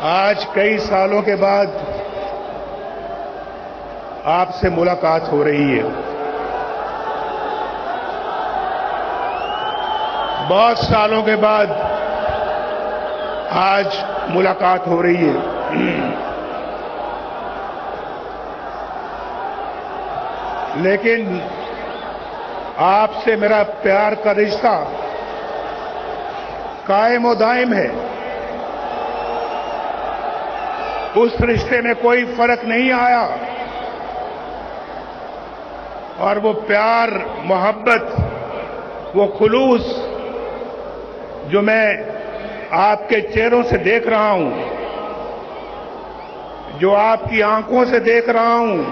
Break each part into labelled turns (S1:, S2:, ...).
S1: آج کئی سالوں کے بعد آپ سے ملاقات ہو رہی ہے. بہت سالوں کے بعد آج ملاقات ہو رہی ہے. لیکن آپ سے میرا پیار کا رشتہ قائم و دائم ہے. اس رشتے میں کوئی فرق نہیں آیا اور وہ پیار، محبت، وہ خلوص جو میں آپ کے چہروں سے دیکھ رہا ہوں، جو آپ کی آنکھوں سے دیکھ رہا ہوں،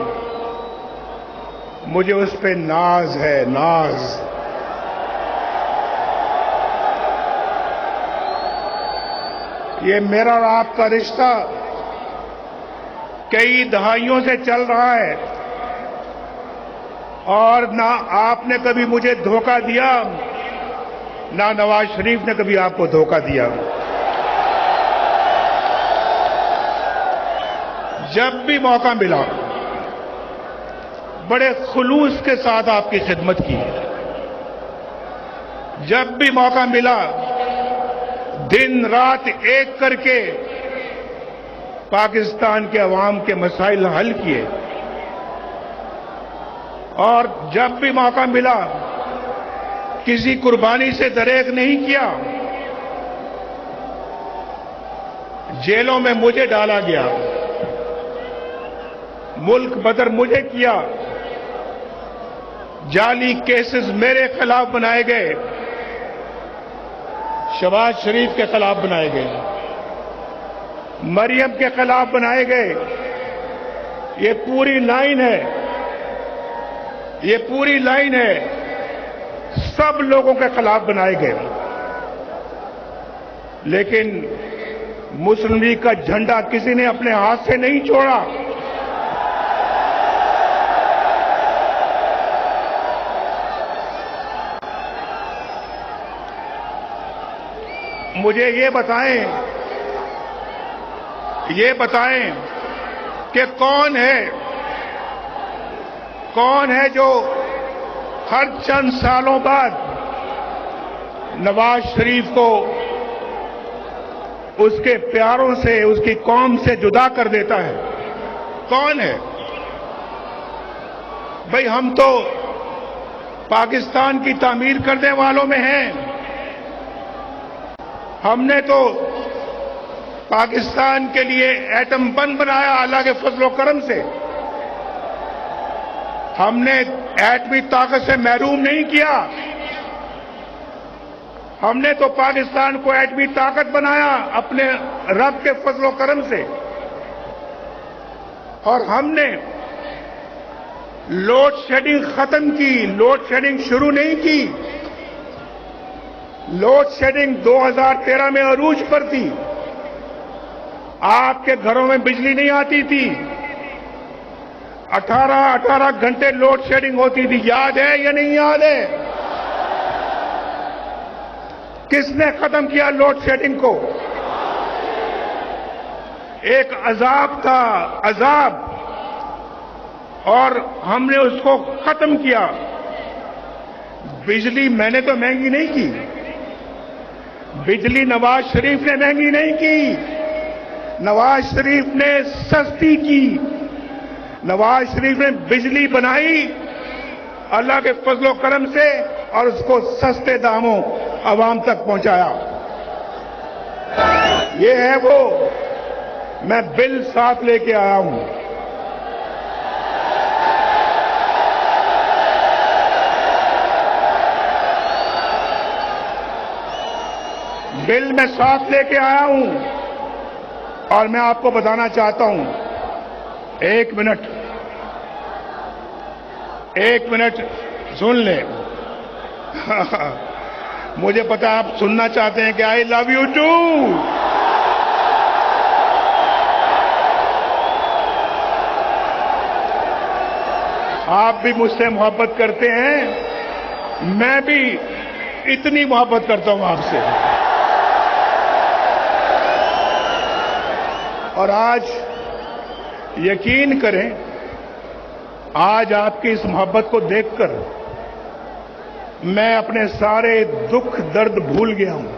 S1: مجھے اس پہ ناز ہے، ناز. یہ میرا اور آپ کا رشتہ کئی دہائیوں سے چل رہا ہے اور نہ آپ نے کبھی مجھے دھوکہ دیا، نہ نواز شریف نے کبھی آپ کو دھوکہ دیا. جب بھی موقع ملا بڑے خلوص کے ساتھ آپ کی خدمت کی. جب بھی موقع ملا دن رات ایک کر کے پاکستان کے عوام کے مسائل حل کیے. اور جب بھی موقع ملا کسی قربانی سے دریغ نہیں کیا. جیلوں میں مجھے ڈالا گیا، ملک بدر مجھے کیا، جعلی کیسز میرے خلاف بنائے گئے، شہباز شریف کے خلاف بنائے گئے، مریم کے خلاف بنائے گئے. یہ پوری لائن ہے، یہ پوری لائن ہے. سب لوگوں کے خلاف بنائے گئے. لیکن مسلم لیگ کا جھنڈا کسی نے اپنے ہاتھ سے نہیں چھوڑا. مجھے یہ بتائیں کہ کون ہے جو ہر چند سالوں بعد نواز شریف کو اس کے پیاروں سے، اس کی قوم سے جدا کر دیتا ہے؟ کون ہے؟ بھئی ہم تو پاکستان کی تعمیر کرنے والوں میں ہیں. ہم نے تو پاکستان کے لیے ایٹم بم بنایا اللہ کے فضل و کرم سے. ہم نے ایٹمی طاقت سے محروم نہیں کیا. ہم نے تو پاکستان کو ایٹمی طاقت بنایا اپنے رب کے فضل و کرم سے. اور ہم نے لوڈ شیڈنگ ختم کی، لوڈ شیڈنگ شروع نہیں کی. لوڈ شیڈنگ 2013 میں عروج پر تھی. آپ کے گھروں میں بجلی نہیں آتی تھی. 18 گھنٹے لوڈ شیڈنگ ہوتی تھی. یاد ہے یا نہیں یاد ہے؟ کس نے ختم کیا لوڈ شیڈنگ کو؟ ایک عذاب تھا، عذاب، اور ہم نے اس کو ختم کیا. بجلی میں نے تو مہنگی نہیں کی، بجلی نواز شریف نے مہنگی نہیں کی، نواز شریف نے سستی کی. نواز شریف نے بجلی بنائی اللہ کے فضل و کرم سے اور اس کو سستے داموں عوام تک پہنچایا. یہ ہے وہ. میں بل ساتھ لے کے آیا ہوں. بل میں ساتھ لے کے آیا ہوں اور میں آپ کو بتانا چاہتا ہوں. ایک منٹ سن لیں. مجھے پتا آپ سننا چاہتے ہیں کہ آئی لو یو ٹو. آپ بھی مجھ سے محبت کرتے ہیں، میں بھی اتنی محبت کرتا ہوں آپ سے. اور آج یقین کریں، آج آپ کی اس محبت کو دیکھ کر میں اپنے سارے دکھ درد بھول گیا ہوں.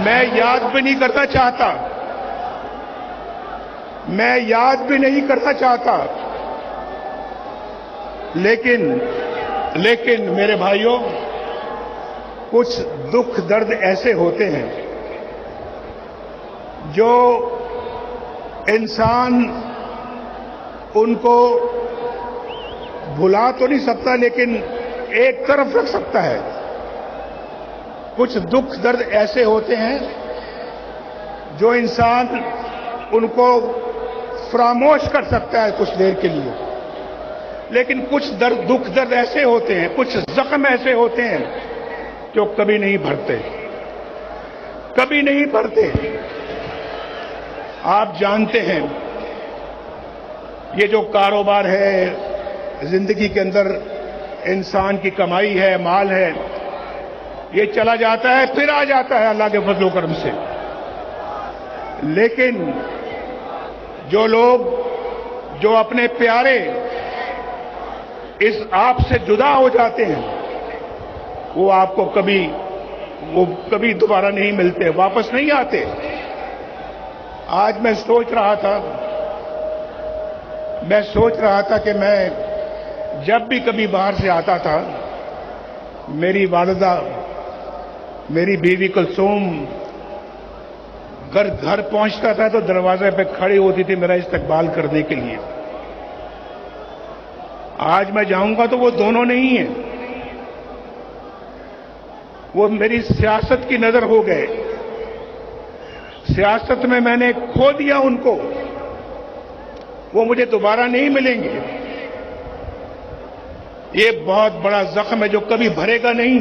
S1: میں یاد بھی نہیں کرنا چاہتا، میں یاد بھی نہیں کرنا چاہتا، لیکن میرے بھائیوں، کچھ دکھ درد ایسے ہوتے ہیں جو انسان ان کو بھلا تو نہیں سکتا، لیکن ایک طرف رکھ سکتا ہے. کچھ دکھ درد ایسے ہوتے ہیں جو انسان ان کو فراموش کر سکتا ہے کچھ دیر کے لیے، لیکن کچھ دکھ درد ایسے ہوتے ہیں، کچھ زخم ایسے ہوتے ہیں جو کبھی نہیں بھرتے، کبھی نہیں بھرتے. آپ جانتے ہیں یہ جو کاروبار ہے، زندگی کے اندر انسان کی کمائی ہے، مال ہے، یہ چلا جاتا ہے پھر آ جاتا ہے اللہ کے فضل و کرم سے. لیکن جو لوگ جو اپنے پیارے اس آپ سے جدا ہو جاتے ہیں، وہ آپ کو کبھی دوبارہ نہیں ملتے، واپس نہیں آتے. آج میں سوچ رہا تھا کہ میں جب بھی کبھی باہر سے آتا تھا، میری والدہ، میری بیوی کلثوم گھر پہنچتا تھا تو دروازے پہ کھڑی ہوتی تھی میرا استقبال کرنے کے لیے. آج میں جاؤں گا تو وہ دونوں نہیں ہیں، وہ میری سیاست کی نظر ہو گئے. سیاست میں نے کھو دیا ان کو، وہ مجھے دوبارہ نہیں ملیں گے. یہ بہت بڑا زخم ہے جو کبھی بھرے گا نہیں.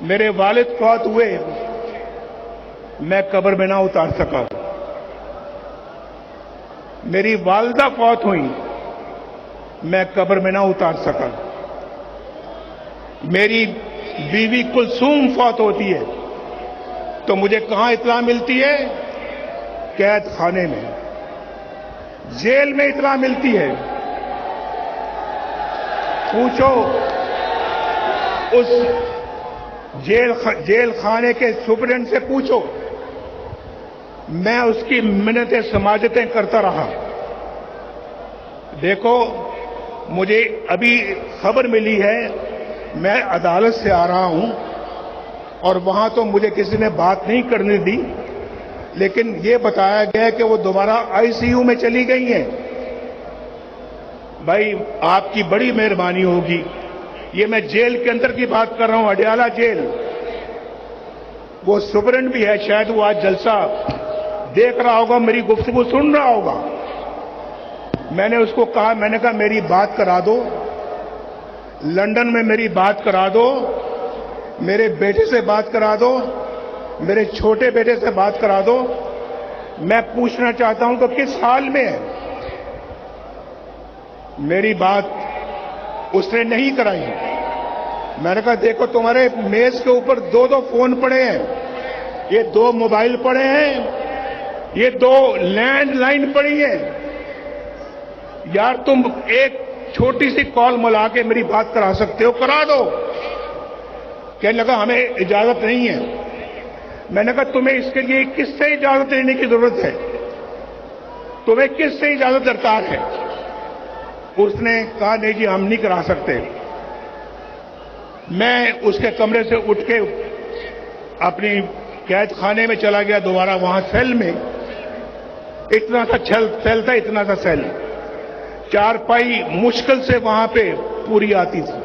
S1: میرے والد فوت ہوئے، میں قبر میں نہ اتار سکا. میری والدہ فوت ہوئی، میں قبر میں نہ اتار سکا. میری بیوی کلثوم فوت ہوتی ہے تو مجھے کہاں اطلاع ملتی ہے؟ قید خانے میں، جیل میں اطلاع ملتی ہے. پوچھو اس جیل خانے کے سپرنٹینڈنٹ سے پوچھو، میں اس کی منتیں سماجتیں کرتا رہا. دیکھو، مجھے ابھی خبر ملی ہے، میں عدالت سے آ رہا ہوں اور وہاں تو مجھے کسی نے بات نہیں کرنے دی، لیکن یہ بتایا گیا کہ وہ دوبارہ ICU میں چلی گئی ہیں. بھائی آپ کی بڑی مہربانی ہوگی. یہ میں جیل کے اندر کی بات کر رہا ہوں، اڈیالہ جیل. وہ سپرنٹینڈنٹ بھی ہے، شاید وہ آج جلسہ دیکھ رہا ہوگا، میری گفتگو سن رہا ہوگا. میں نے اس کو کہا، میں نے کہا میری بات کرا دو، لندن میں میری بات کرا دو، میرے بیٹے سے بات کرا دو، میرے چھوٹے بیٹے سے بات کرا دو. میں پوچھنا چاہتا ہوں کہ کس حال میں ہے. میری بات اس نے نہیں کرائی. میں نے کہا دیکھو، تمہارے میز کے اوپر 2 فون پڑے ہیں، یہ 2 موبائل پڑے ہیں، یہ 2 لینڈ لائن پڑی ہیں. یار تم ایک چھوٹی سی کال ملا کے میری بات کرا سکتے ہو، کرا دو. کہنے لگا ہمیں اجازت نہیں ہے. میں نے کہا تمہیں اس کے لیے کس سے اجازت لینے کی ضرورت ہے؟ تمہیں کس سے اجازت درکار ہے؟ اس نے کہا نہیں جی، ہم نہیں کرا سکتے. میں اس کے کمرے سے اٹھ کے اپنی قید خانے میں چلا گیا دوبارہ. وہاں سیل میں اتنا سا سیل تھا، اتنا سا سیل. 4 پائی مشکل سے وہاں پہ پوری آتی تھی،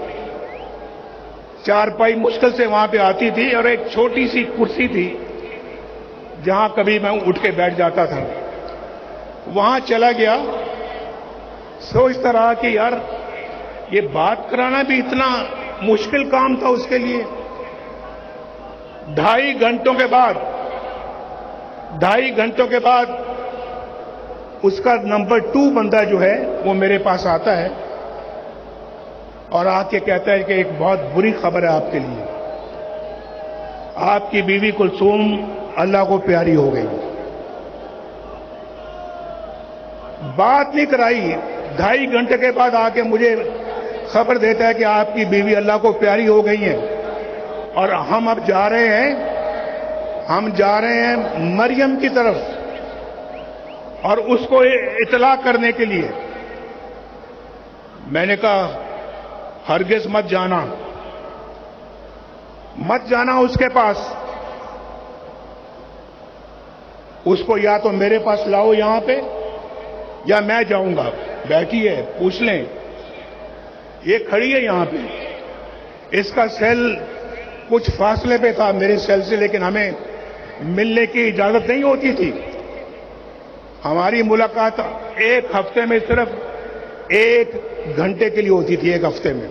S1: 4 پائی مشکل سے وہاں پہ آتی تھی، اور ایک چھوٹی سی کرسی تھی جہاں کبھی میں اٹھ کے بیٹھ جاتا تھا. وہاں چلا گیا، سوچتا رہا کہ یار یہ بات کرانا بھی اتنا مشکل کام تھا اس کے لیے. 2.5 گھنٹوں کے بعد اس کا نمبر 2 بندہ جو ہے وہ میرے پاس آتا ہے اور آ کے کہتا ہے کہ ایک بہت بری خبر ہے آپ کے لیے. آپ کی بیوی کلثوم اللہ کو پیاری ہو گئی. بات نہیں کرائی, 2.5 گھنٹے کے بعد آ کے مجھے خبر دیتا ہے کہ آپ کی بیوی اللہ کو پیاری ہو گئی ہیں اور ہم اب جا رہے ہیں مریم کی طرف اور اس کو اطلاع کرنے کے لیے. میں نے کہا ہرگز مت جانا اس کے پاس. اس کو یا تو میرے پاس لاؤ یہاں پہ یا میں جاؤں گا. بیٹھی ہے, پوچھ لیں. یہ کھڑی ہے یہاں پہ. اس کا سیل کچھ فاصلے پہ تھا میرے سیل سے, لیکن ہمیں ملنے کی اجازت نہیں ہوتی تھی. ہماری ملاقات ایک ہفتے میں صرف 1 گھنٹے کے لیے ہوتی تھی, 1 ہفتے میں,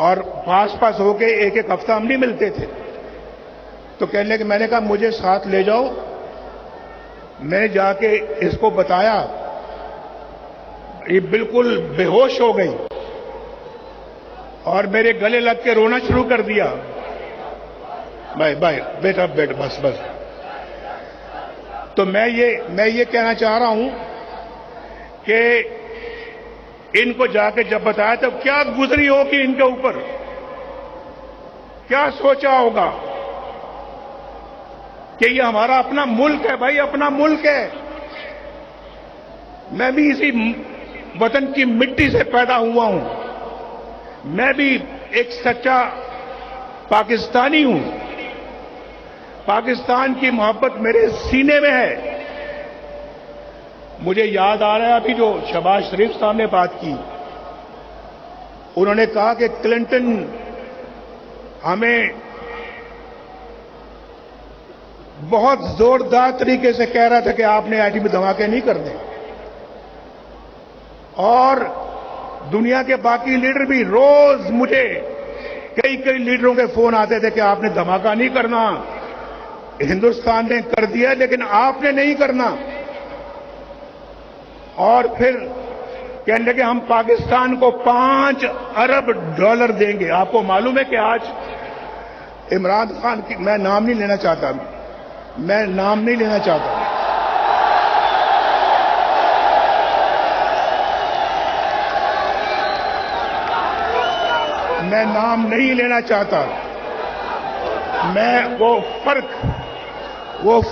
S1: اور پاس ہو کے ایک ہفتہ ہم نہیں ملتے تھے. تو کہنے لگے, میں نے کہا مجھے ساتھ لے جاؤ. میں نے جا کے اس کو بتایا, یہ بالکل بے ہوش ہو گئی اور میرے گلے لگ کے رونا شروع کر دیا. بھائی بیٹا بیٹھ, بس. تو میں یہ کہنا چاہ رہا ہوں کہ ان کو جا کے جب بتایا تو کیا گزری ہوگی ان کے اوپر, کیا سوچا ہوگا کہ یہ ہمارا اپنا ملک ہے. بھائی اپنا ملک ہے. میں بھی اسی وطن کی مٹی سے پیدا ہوا ہوں. میں بھی ایک سچا پاکستانی ہوں. پاکستان کی محبت میرے سینے میں ہے. مجھے یاد آ رہا ہے ابھی جو شہباز شریف صاحب نے بات کی, انہوں نے کہا کہ کلنٹن ہمیں بہت زوردار طریقے سے کہہ رہا تھا کہ آپ نے ایٹمی دھماکے نہیں کرنے, اور دنیا کے باقی لیڈر بھی روز مجھے کئی لیڈروں کے فون آتے تھے کہ آپ نے دھماکہ نہیں کرنا, ہندوستان نے کر دیا لیکن آپ نے نہیں کرنا. اور پھر کہنے لگے ہم پاکستان کو $5 ارب دیں گے. آپ کو معلوم ہے کہ آج عمران خان کی, میں نام نہیں لینا چاہتا, میں نام نہیں لینا چاہتا, میں وہ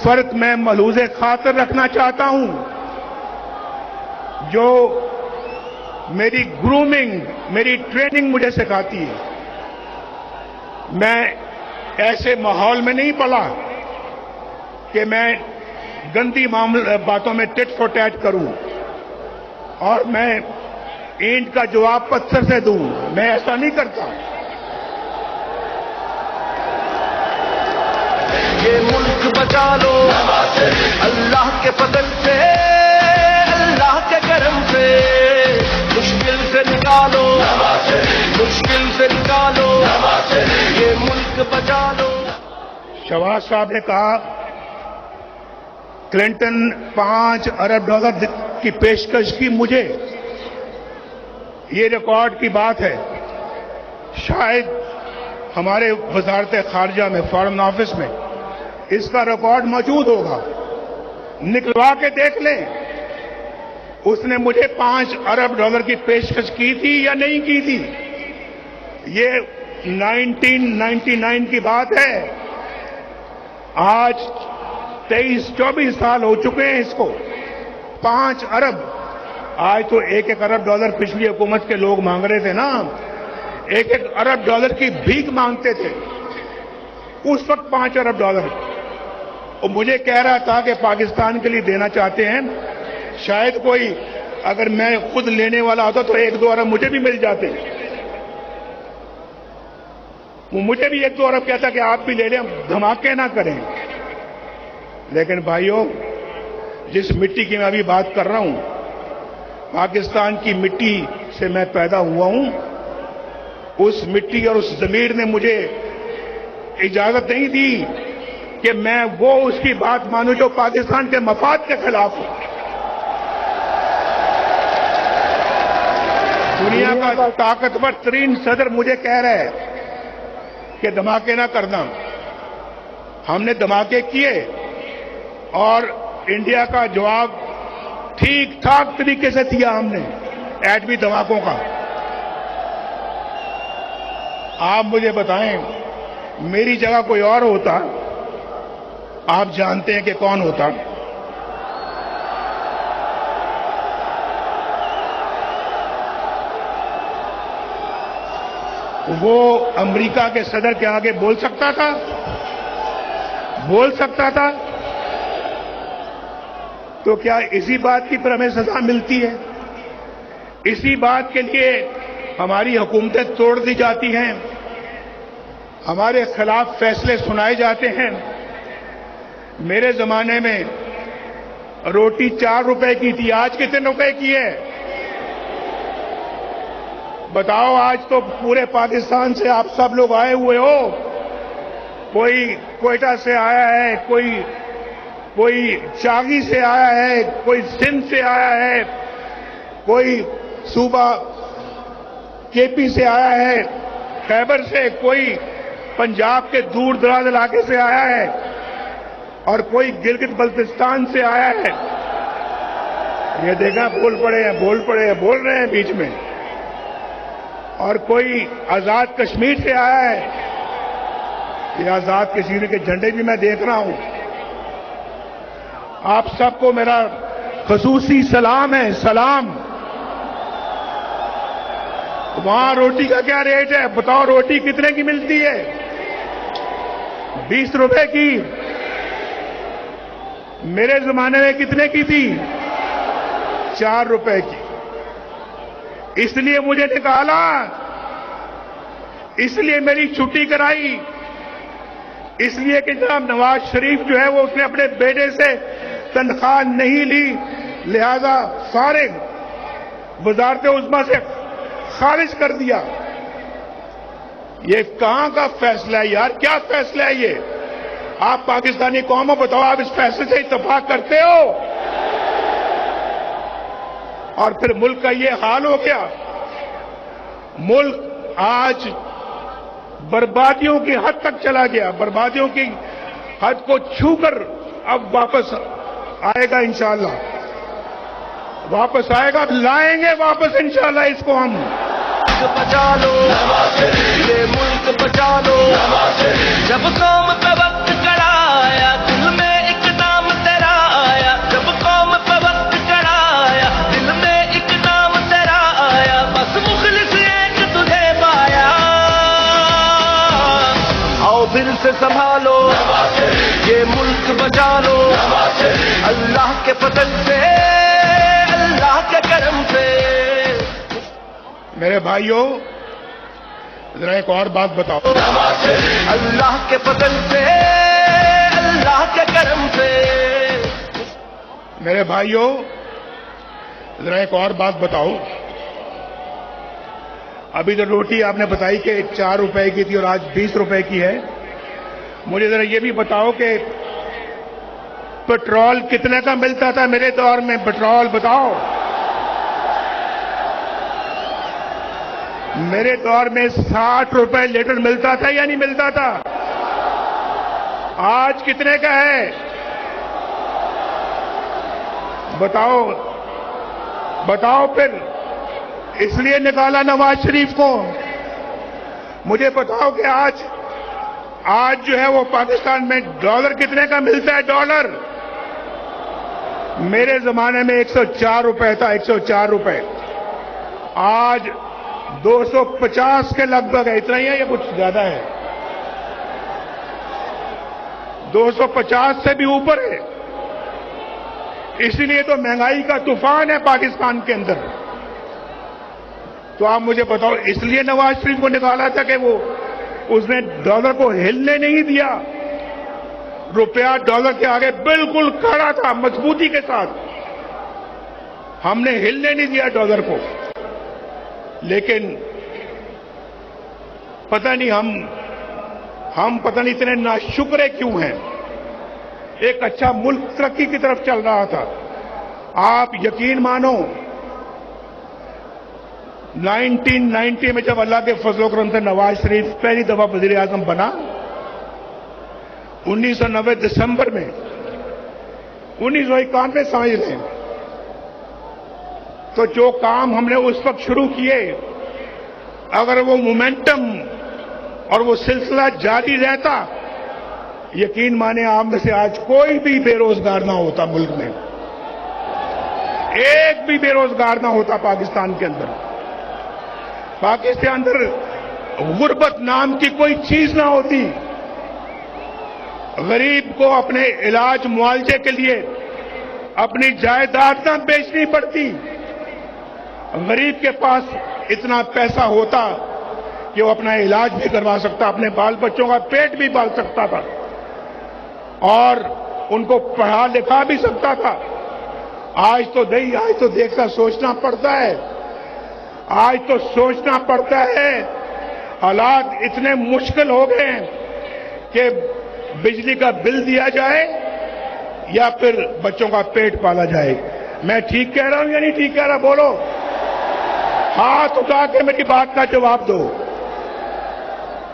S1: فرق میں ملحوظ خاطر رکھنا چاہتا ہوں جو میری گرومنگ, میری ٹریننگ مجھے سکھاتی ہے. میں ایسے ماحول میں نہیں پڑا کہ میں گندی باتوں میں ٹٹ فور ٹیٹ کروں اور میں اینٹ کا جواب پتھر سے دوں. میں ایسا نہیں کرتا.
S2: یہ ملک بچا لو اللہ کے فضل سے, اللہ کے کرم سے, مشکل سے نکالو, یہ ملک بچا لو.
S1: شہباز صاحب نے کہا کلنٹن $5 ارب کی پیشکش کی مجھے. یہ ریکارڈ کی بات ہے. شاید ہمارے وزارت خارجہ میں, فارن آفس میں اس کا ریکارڈ موجود ہوگا, نکلوا کے دیکھ لیں. اس نے مجھے $5 ارب کی پیشکش کی تھی یا نہیں کی تھی. یہ 1999 کی بات ہے. آج 23-24 سال ہو چکے ہیں اس کو. 5 ارب, آج تو $1 ارب پچھلی حکومت کے لوگ مانگ رہے تھے نا, $1 ارب کی بھیک مانگتے تھے اس وقت. $5 ارب اور مجھے کہہ رہا تھا کہ پاکستان کے لیے دینا چاہتے ہیں. شاید کوئی اگر میں خود لینے والا ہوتا تو 1-2 ارب مجھے بھی مل جاتے. وہ مجھے بھی 1-2 ارب کہتا کہ آپ بھی لے لیں, دھماکے نہ کریں. لیکن بھائیوں, جس مٹی کی میں ابھی بات کر رہا ہوں, پاکستان کی مٹی سے میں پیدا ہوا ہوں. اس مٹی اور اس ضمیر نے مجھے اجازت نہیں دی کہ میں وہ اس کی بات مانوں جو پاکستان کے مفاد کے خلاف ہو. دنیا کا طاقتور ترین صدر مجھے کہہ رہا ہے کہ دھماکے نہ کرنا. ہم نے دھماکے کیے اور انڈیا کا جواب ٹھیک ٹھاک طریقے سے دیا ہم نے ایٹمی دھماکوں کا. آپ مجھے بتائیں میری جگہ کوئی اور ہوتا آپ جانتے ہیں کہ کون ہوتا. وہ امریکہ کے صدر کے آگے بول سکتا تھا؟ بول سکتا تھا؟ تو کیا اسی بات کی پر ہمیں سزا ملتی ہے؟ اسی بات کے لیے ہماری حکومتیں توڑ دی جاتی ہیں، ہمارے خلاف فیصلے سنائے جاتے ہیں. میرے زمانے میں روٹی 4 روپے کی تھی، آج کتنے روپے کی ہے؟ بتاؤ. آج تو پورے پاکستان سے آپ سب لوگ آئے ہوئے ہو. کوئی کوئٹہ سے آیا ہے، کوئی چاغی سے آیا ہے، کوئی سندھ سے آیا ہے، کوئی صوبہ کے پی سے آیا ہے، خیبر سے، کوئی پنجاب کے دور دراز علاقے سے آیا ہے اور کوئی گلگت بلتستان سے آیا ہے. یہ دیکھا بول رہے ہیں بیچ میں. اور کوئی آزاد کشمیر سے آیا ہے. یہ آزاد کشمیر کے جھنڈے بھی میں دیکھ رہا ہوں. آپ سب کو میرا خصوصی سلام ہے. سلام. وہاں روٹی کا کیا ریٹ ہے بتاؤ؟ روٹی کتنے کی ملتی ہے؟ 20 روپے کی. میرے زمانے میں کتنے کی تھی؟ 4 روپے کی. اس لیے مجھے نکالا، اس لیے میری چھٹی کرائی، اس لیے کہ جناب نواز شریف جو ہے وہ اس نے اپنے بیٹے سے تنخواہ نہیں لی، لہذا فارغ وزارت عظمیٰ سے خارج کر دیا. یہ کہاں کا فیصلہ ہے یار؟ کیا فیصلہ ہے یہ؟ آپ پاکستانی قوم بتاؤ، آپ اس فیصلے سے اتفاق کرتے ہو؟ اور پھر ملک کا یہ حال ہو گیا. ملک آج بربادیوں کی حد تک چلا گیا. بربادیوں کی حد کو چھو کر اب واپس آئے گا انشاءاللہ. واپس آئے گا، لائیں گے واپس انشاءاللہ اس کو ہم.
S2: بچا لو یہ ملک، بچا لو. جب قوم پہ وقت کڑا آیا، دل میں ایک نام تیرا آیا. جب قوم پہ وقت کڑا آیا، دل میں ایک نام تیرا آیا. بس مخلص ایک تجھے پایا. آؤ پھر سے سنبھالو یہ ملک، بچا لو. اللہ کے فضل سے، اللہ کے کرم سے.
S1: میرے بھائیوں ذرا ایک اور بات بتاؤ.
S2: اللہ کے فضل سے، اللہ کے کرم سے.
S1: میرے بھائیوں ذرا ایک اور بات بتاؤ. ابھی تو روٹی آپ نے بتائی کہ 4 روپے کی تھی اور آج 20 روپے کی ہے. مجھے ذرا یہ بھی بتاؤ کہ پیٹرول کتنے کا ملتا تھا میرے دور میں؟ پیٹرول بتاؤ. میرے دور میں 60 روپے لیٹر ملتا تھا یا نہیں ملتا تھا؟ آج کتنے کا ہے بتاؤ؟ بتاؤ پھر. اس لیے نکالا نواز شریف کو. مجھے بتاؤ کہ آج جو ہے وہ پاکستان میں ڈالر کتنے کا ملتا ہے؟ ڈالر میرے زمانے میں 104 روپے تھا. 104 روپے. آج 250 کے لگ بھگ ہے. اتنا ہی ہے یا کچھ زیادہ ہے؟ 250 سے بھی اوپر ہے. اس لیے تو مہنگائی کا طوفان ہے پاکستان کے اندر. تو آپ مجھے بتاؤ اس لیے نواز شریف کو نکالا تھا کہ اس نے ڈالر کو ہلنے نہیں دیا. روپیہ ڈالر کے آگے بالکل کھڑا تھا مضبوطی کے ساتھ. ہم نے ہلنے نہیں دیا ڈالر کو. لیکن پتہ نہیں ہم پتہ نہیں اتنے ناشکرے کیوں ہیں. ایک اچھا ملک ترقی کی طرف چل رہا تھا. آپ یقین مانو 1990 میں جب اللہ کے فضل و کرم سے نواز شریف پہلی دفعہ وزیر اعظم بنا، 1990 दिसंबर में 1991 समझ लें, तो जो काम हमने उस वक्त शुरू किए, अगर वो मोमेंटम और वो सिलसिला जारी रहता, यकीन माने आप में से आज कोई भी बेरोजगार ना होता मुल्क में, एक भी बेरोजगार ना होता पाकिस्तान के अंदर। पाकिस्तान के अंदर गुर्बत नाम की कोई चीज ना होती। गरीब को अपने इलाज मुआवजे के लिए अपनी जायदाद ना बेचनी पड़ती। गरीब के पास इतना पैसा होता कि वो अपना इलाज भी करवा सकता, अपने बाल बच्चों का पेट भी पाल सकता था और उनको पढ़ा लिखा भी सकता था। आज तो नहीं, आज तो देखकर सोचना पड़ता है, आज तो सोचना पड़ता है। हालात इतने मुश्किल हो गए हैं कि बिजली का बिल दिया जाए या फिर बच्चों का पेट पाला जाए। मैं ठीक कह रहा हूं या नहीं ठीक कह रहा? बोलो, हाथ उठा के मेरी बात का जवाब दो।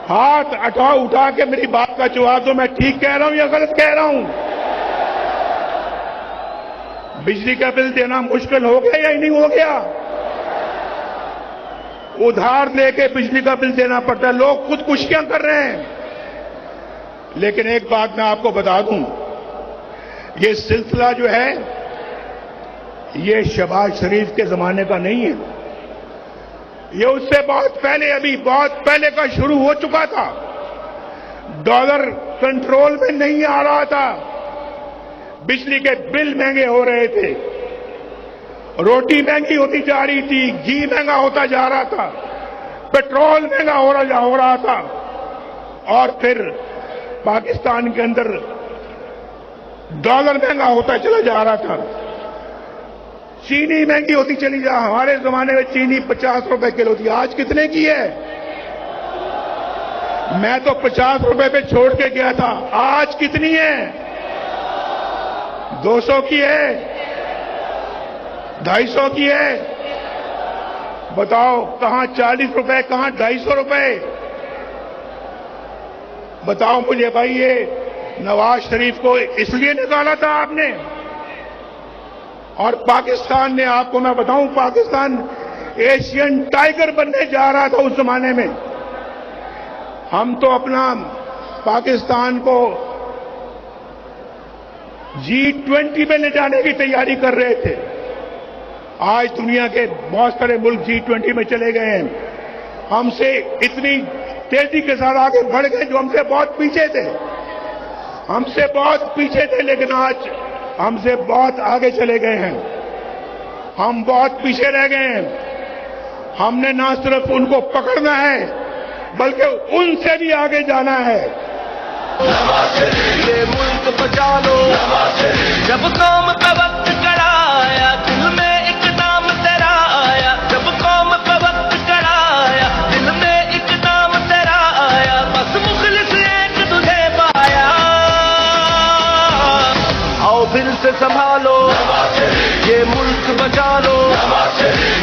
S1: हाथ उठा के मेरी बात का जवाब दो। मैं ठीक कह रहा हूं या गलत कह रहा हूं? बिजली का बिल देना मुश्किल हो गया या नहीं हो गया? उधार लेके बिजली का बिल देना पड़ता है, लोग खुदकुशियां कर रहे हैं। लेकिन एक बात मैं आपको बता दूं, ये सिलसिला जो है ये शहबाज शरीफ के जमाने का नहीं है, ये उससे बहुत पहले, अभी बहुत पहले का शुरू हो चुका था। डॉलर कंट्रोल में नहीं आ रहा था, बिजली के बिल महंगे हो रहे थे, रोटी महंगी होती जा रही थी, घी महंगा होता जा रहा था, पेट्रोल महंगा हो रहा था, और फिर पाकिस्तान के अंदर डॉलर महंगा होता चला जा रहा था, चीनी महंगी होती चली जा। हमारे जमाने में चीनी 50 रुपए किलो थी, आज कितने की है? मैं तो 50 रुपए पे छोड़ के गया था, आज कितनी है? 200 की है, 250 की है। बताओ, कहां 40 रुपए, कहां 250 रुपए? बताओ मुझे भाई, ये नवाज शरीफ को इसलिए निकाला था आपने? और पाकिस्तान ने, आपको मैं बताऊं, पाकिस्तान एशियन टाइगर बनने जा रहा था उस जमाने में। हम तो अपना पाकिस्तान को G20 में ले जाने की तैयारी कर रहे थे। आज दुनिया के बहुत सारे मुल्क G20 में चले गए हैं, हमसे इतनी तेजी के साथ आगे बढ़ गए जो हमसे बहुत पीछे थे, हमसे बहुत पीछे थे, लेकिन आज हमसे बहुत आगे चले गए हैं। हम बहुत पीछे रह गए हैं। हमने ना सिर्फ उनको पकड़ना है बल्कि उनसे भी आगे जाना है।
S2: ये मुल्क बचा लो, जब कौम पे वक्त कड़ा आया, दिल में एक नाम तेरा आया। जब कौम पे वक्त कड़ा आया, दिल में एक नाम तेरा आया। बस मुखलिस एक तुझे पाया, आओ दिल से संभालो, ये मुल्क बचा लो।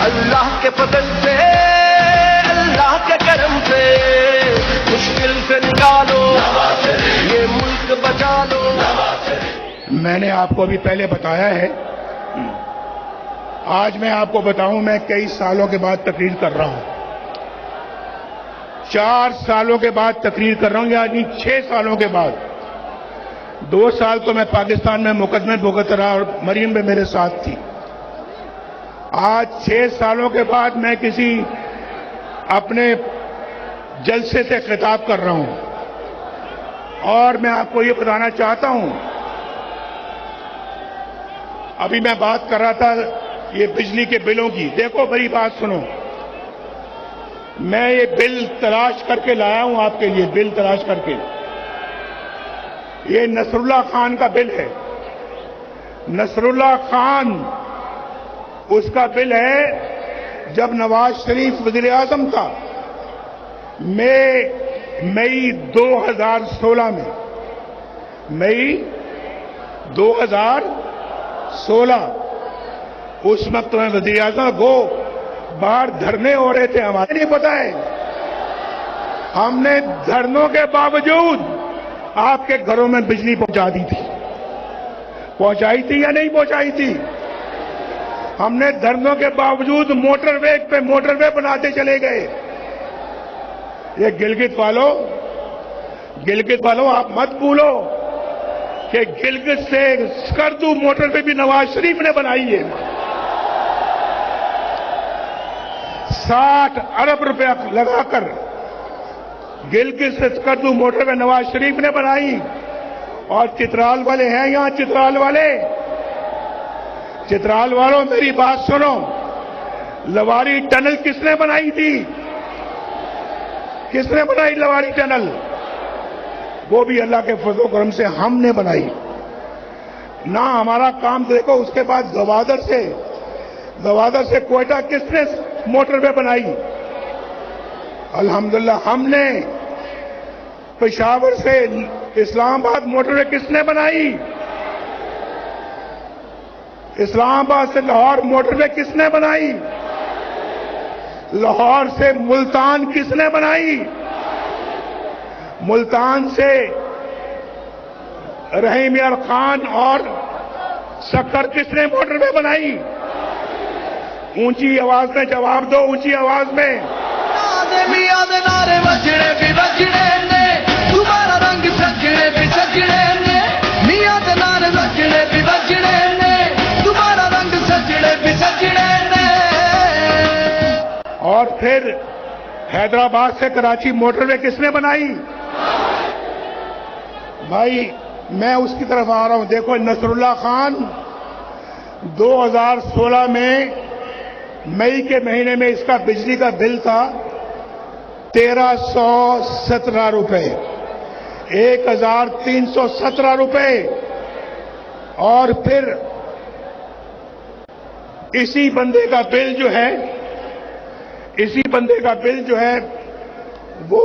S2: अल्लाह के फजल से, अल्लाह के करम से, मुश्किल से निकालो, ये मुल्क बचा लो।
S1: मैंने आपको अभी पहले बताया है, आज मैं आपको बताऊं, मैं कई सालों के बाद तकरीर कर रहा हूं। 4 सालों के बाद तकरीर कर रहा हूं, यानी 6 सालों के बाद। 2 साल तो मैं पाकिस्तान में मुकदमे भुगत रहा और मरीम में मेरे साथ थी। आज 6 सालों के बाद मैं किसी अपने जलसे से खिताब कर रहा हूं और मैं आपको ये बताना चाहता हूं, अभी मैं बात कर रहा था ये बिजली के बिलों की। देखो मेरी बात सुनो, मैं ये बिल तलाश करके लाया हूं आपके लिए, बिल तलाश करके। ये नसरुल्लाह खान का बिल है, नसरुल्लाह खान, उसका बिल है जब नवाज शरीफ वजीर आजम था, मई 2016 में, मई 2016, उस वक्त में वजीर आजम को बाहर धरने हो रहे थे, हमारे नहीं पता है। हमने धरनों के बावजूद आपके घरों में बिजली पहुंचा दी थी, पहुंचाई थी या नहीं पहुंचाई थी? हमने धरनों के बावजूद मोटरवे बनाते चले गए। ये गिलगित वालों आप मत भूलो कि गिलगित से स्कर्दू मोटरवे भी नवाज शरीफ ने बनाई है। 60 अरब रुपया लगाकर गिलगित से स्कर्दू मोटरवे नवाज शरीफ ने बनाई। और चित्राल वाले हैं यहां, चित्राल वालों मेरी बात सुनो, लवारी टनल किसने बनाई थी? किसने बनाई लवारी टनल? वो भी अल्लाह के फजल करम से हमने बनाई ना। हमारा काम देखो। उसके बाद गवादर से कोयटा किसने मोटरवे बनाई? अल्हम्दुलिल्लाह हमने। पेशावर से इस्लामाबाद मोटरवे किसने बनाई? इस्लामाबाद से लाहौर मोटरवे किसने बनाई? लाहौर से मुल्तान किसने बनाई? मुल्तान से रहीम यार खान और सक्कर किसने मोटरवे बनाई? ऊंची आवाज में जवाब दो, ऊंची आवाज में।
S2: मियां दे नारे बजने भी बजने ने, तुम्हारा रंग सजने भी सजने ने। मियां दे नारे बजने भी बजने ने, तुम्हारा रंग सजने भी सजने ने।
S1: और फिर हैदराबाद से कराची मोटरवे किसने बनाई? भाई मैं उसकी तरफ आ रहा हूं। देखो नसरुल्लाह खान 2016 में मई के महीने में इसका बिजली का बिल था 1317 रुपए, 1317 रुपए। और फिर इसी बंदे का बिल जो है वो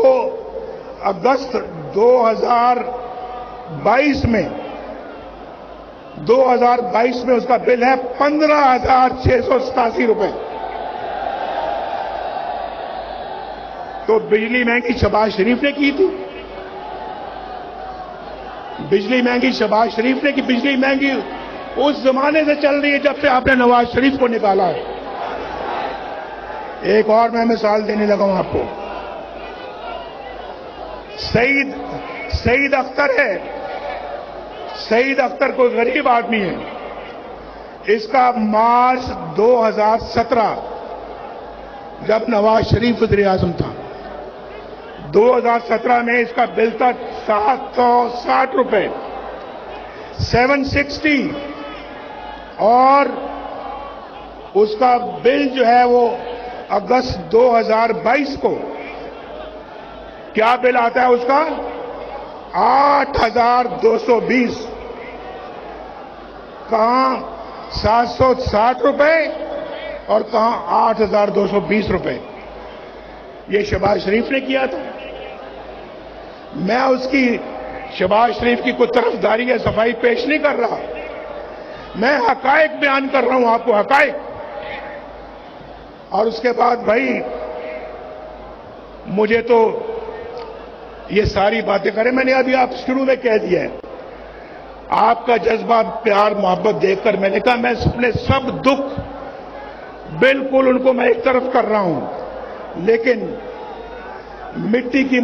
S1: अगस्त 2022 में उसका बिल है 15,687 रुपए। तो बिजली महंगी शहबाज शरीफ ने की थी। बिजली महंगी शहबाज शरीफ ने की। बिजली महंगी उस जमाने से चल रही है जब से आपने नवाज शरीफ को निकाला है। एक और मैं मिसाल देने लगा हूं आपको। सईद अख्तर है। सईद अख्तर कोई गरीब आदमी है। इसका मार्च 2017 जब नवाज शरीफ वज़ीर आज़म था 2017 में इसका बिल था 760 रुपए, 760। और उसका बिल जो है वो अगस्त 2022 को क्या बिल आता है उसका? 8,220। कहां 760 रुपए और कहां 8,220 रुपए। ये शहबाज शरीफ ने किया था। मैं उसकी शहबाज शरीफ की कोई तरफदारी या सफाई पेश नहीं कर रहा। मैं हकायक बयान कर रहा हूं आपको, हकायक। और उसके बाद भाई मुझे तो ये सारी बातें करें, मैंने अभी आप शुरू में कह दिया है। आपका जज्बा प्यार मोहब्बत देखकर मैंने कहा मैं अपने सब दुख बिल्कुल उनको मैं एक तरफ कर रहा हूं, लेकिन मिट्टी की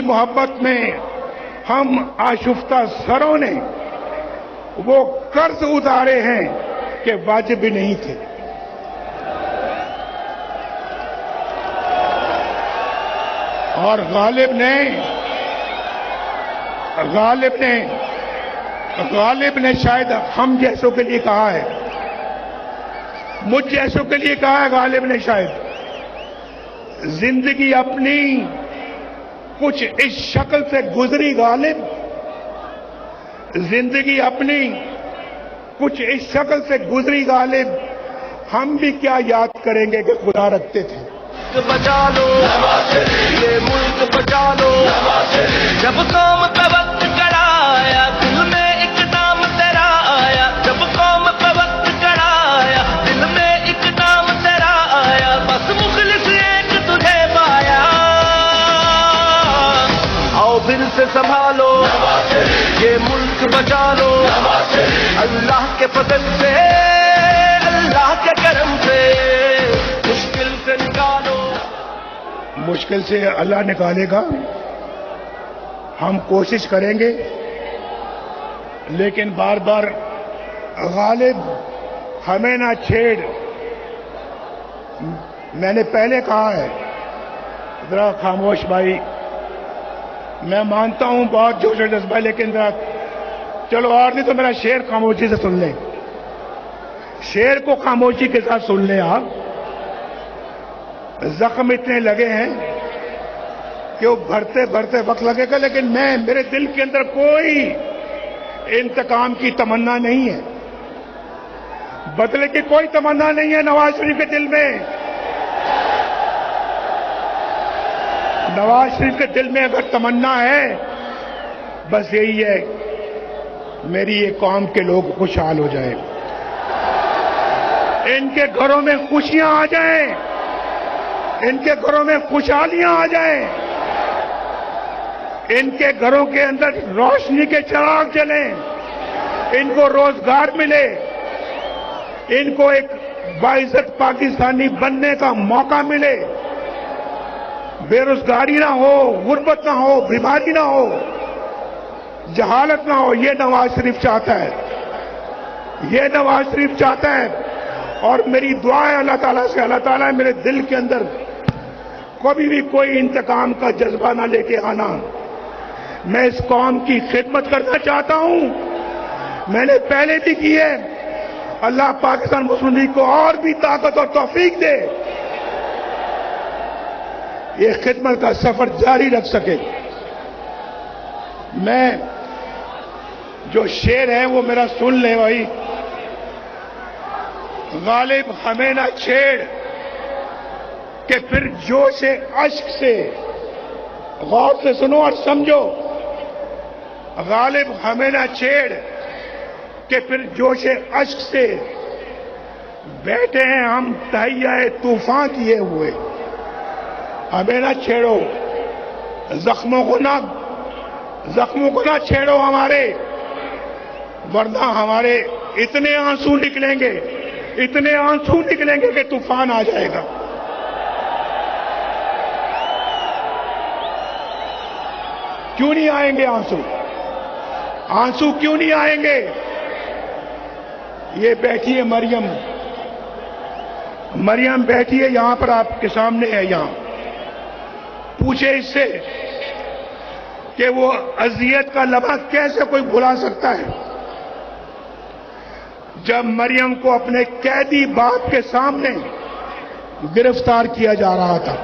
S1: मोहब्बत में हम आशुफ्ता सरों ने वो कर्ज उतारे हैं कि वाजिब भी नहीं थे। और गालिब ने शायद हम जैसों के लिए कहा है, मुझ जैसों के लिए कहा है गालिब ने शायद, जिंदगी अपनी कुछ इस शक्ल से गुजरी गालिब, जिंदगी अपनी कुछ इस शक्ल से गुजरी गालिब, हम भी क्या याद करेंगे कि खुदा रखते थे।
S2: बचा लो ये मुल्क बचा लो, जब कौम पे वक्त कराया दिल में एक नाम तेरा आया। जब कौम पे वक्त कराया दिल में एक नाम तेरा आया। बस मुखलिस एक तुझे पाया। سے سنبھالو یہ ملک بچا لو اللہ کے فضل سے اللہ کے کرم سے مشکل سے نکالو.
S1: مشکل سے اللہ نکالے گا. ہم کوشش کریں گے لیکن بار بار غالب ہمیں نہ چھیڑ. میں نے پہلے کہا ہے ذرا خاموش بھائی. میں مانتا ہوں بہت جوش و جذبہ لیکن ذرا چلو اور نہیں تو میرا شعر خاموشی سے سن لیں. شعر کو خاموشی کے ساتھ سن لیں آپ. زخم اتنے لگے ہیں کہ وہ بھرتے بھرتے وقت لگے گا لیکن میرے دل کے اندر کوئی انتقام کی تمنا نہیں ہے. بدلے کی کوئی تمنا نہیں ہے نواز شریف کے دل میں. نواز شریف کے دل میں اگر تمنا ہے بس یہی ہے میری یہ قوم کے لوگ خوشحال ہو جائیں, ان کے گھروں میں خوشیاں آ جائیں, ان کے گھروں میں خوشحالیاں آ جائیں, ان کے گھروں کے اندر روشنی کے چراغ جلیں, ان کو روزگار ملے, ان کو ایک باعزت پاکستانی بننے کا موقع ملے, بے روزگاری نہ ہو, غربت نہ ہو, بیماری نہ ہو, جہالت نہ ہو. یہ نواز شریف چاہتا ہے, یہ نواز شریف چاہتا ہے. اور میری دعا ہے اللہ تعالیٰ سے, اللہ تعالیٰ میرے دل کے اندر کبھی بھی کوئی انتقام کا جذبہ نہ لے کے آنا. میں اس قوم کی خدمت کرنا چاہتا ہوں, میں نے پہلے بھی کی ہے. اللہ پاکستان مسلم لیگ کو اور بھی طاقت اور توفیق دے, یہ خدمت کا سفر جاری رکھ سکے. میں جو شعر ہے وہ میرا سن لیں بھائی. غالب ہمیں نہ چھیڑ کہ پھر جوش اشک سے, غور سے سنو اور سمجھو. غالب ہمیں نہ چھیڑ کہ پھر جوش اشک سے بیٹھے ہیں ہم تہیہ طوفان کیے ہوئے. ہمیں نہ چھیڑو, زخموں کو نہ چھیڑو ہمارے, ورنہ ہمارے اتنے آنسو نکلیں گے, اتنے آنسو نکلیں گے کہ طوفان آ جائے گا. کیوں نہیں آئیں گے آنسو؟ آنسو کیوں نہیں آئیں گے؟ یہ بیٹھی ہے مریم بیٹھی ہے یہاں پر آپ کے سامنے ہے. یہاں پوچھے اس سے کہ وہ اذیت کا لمحہ کیسے کوئی بھلا سکتا ہے جب مریم کو اپنے قیدی باپ کے سامنے گرفتار کیا جا رہا تھا.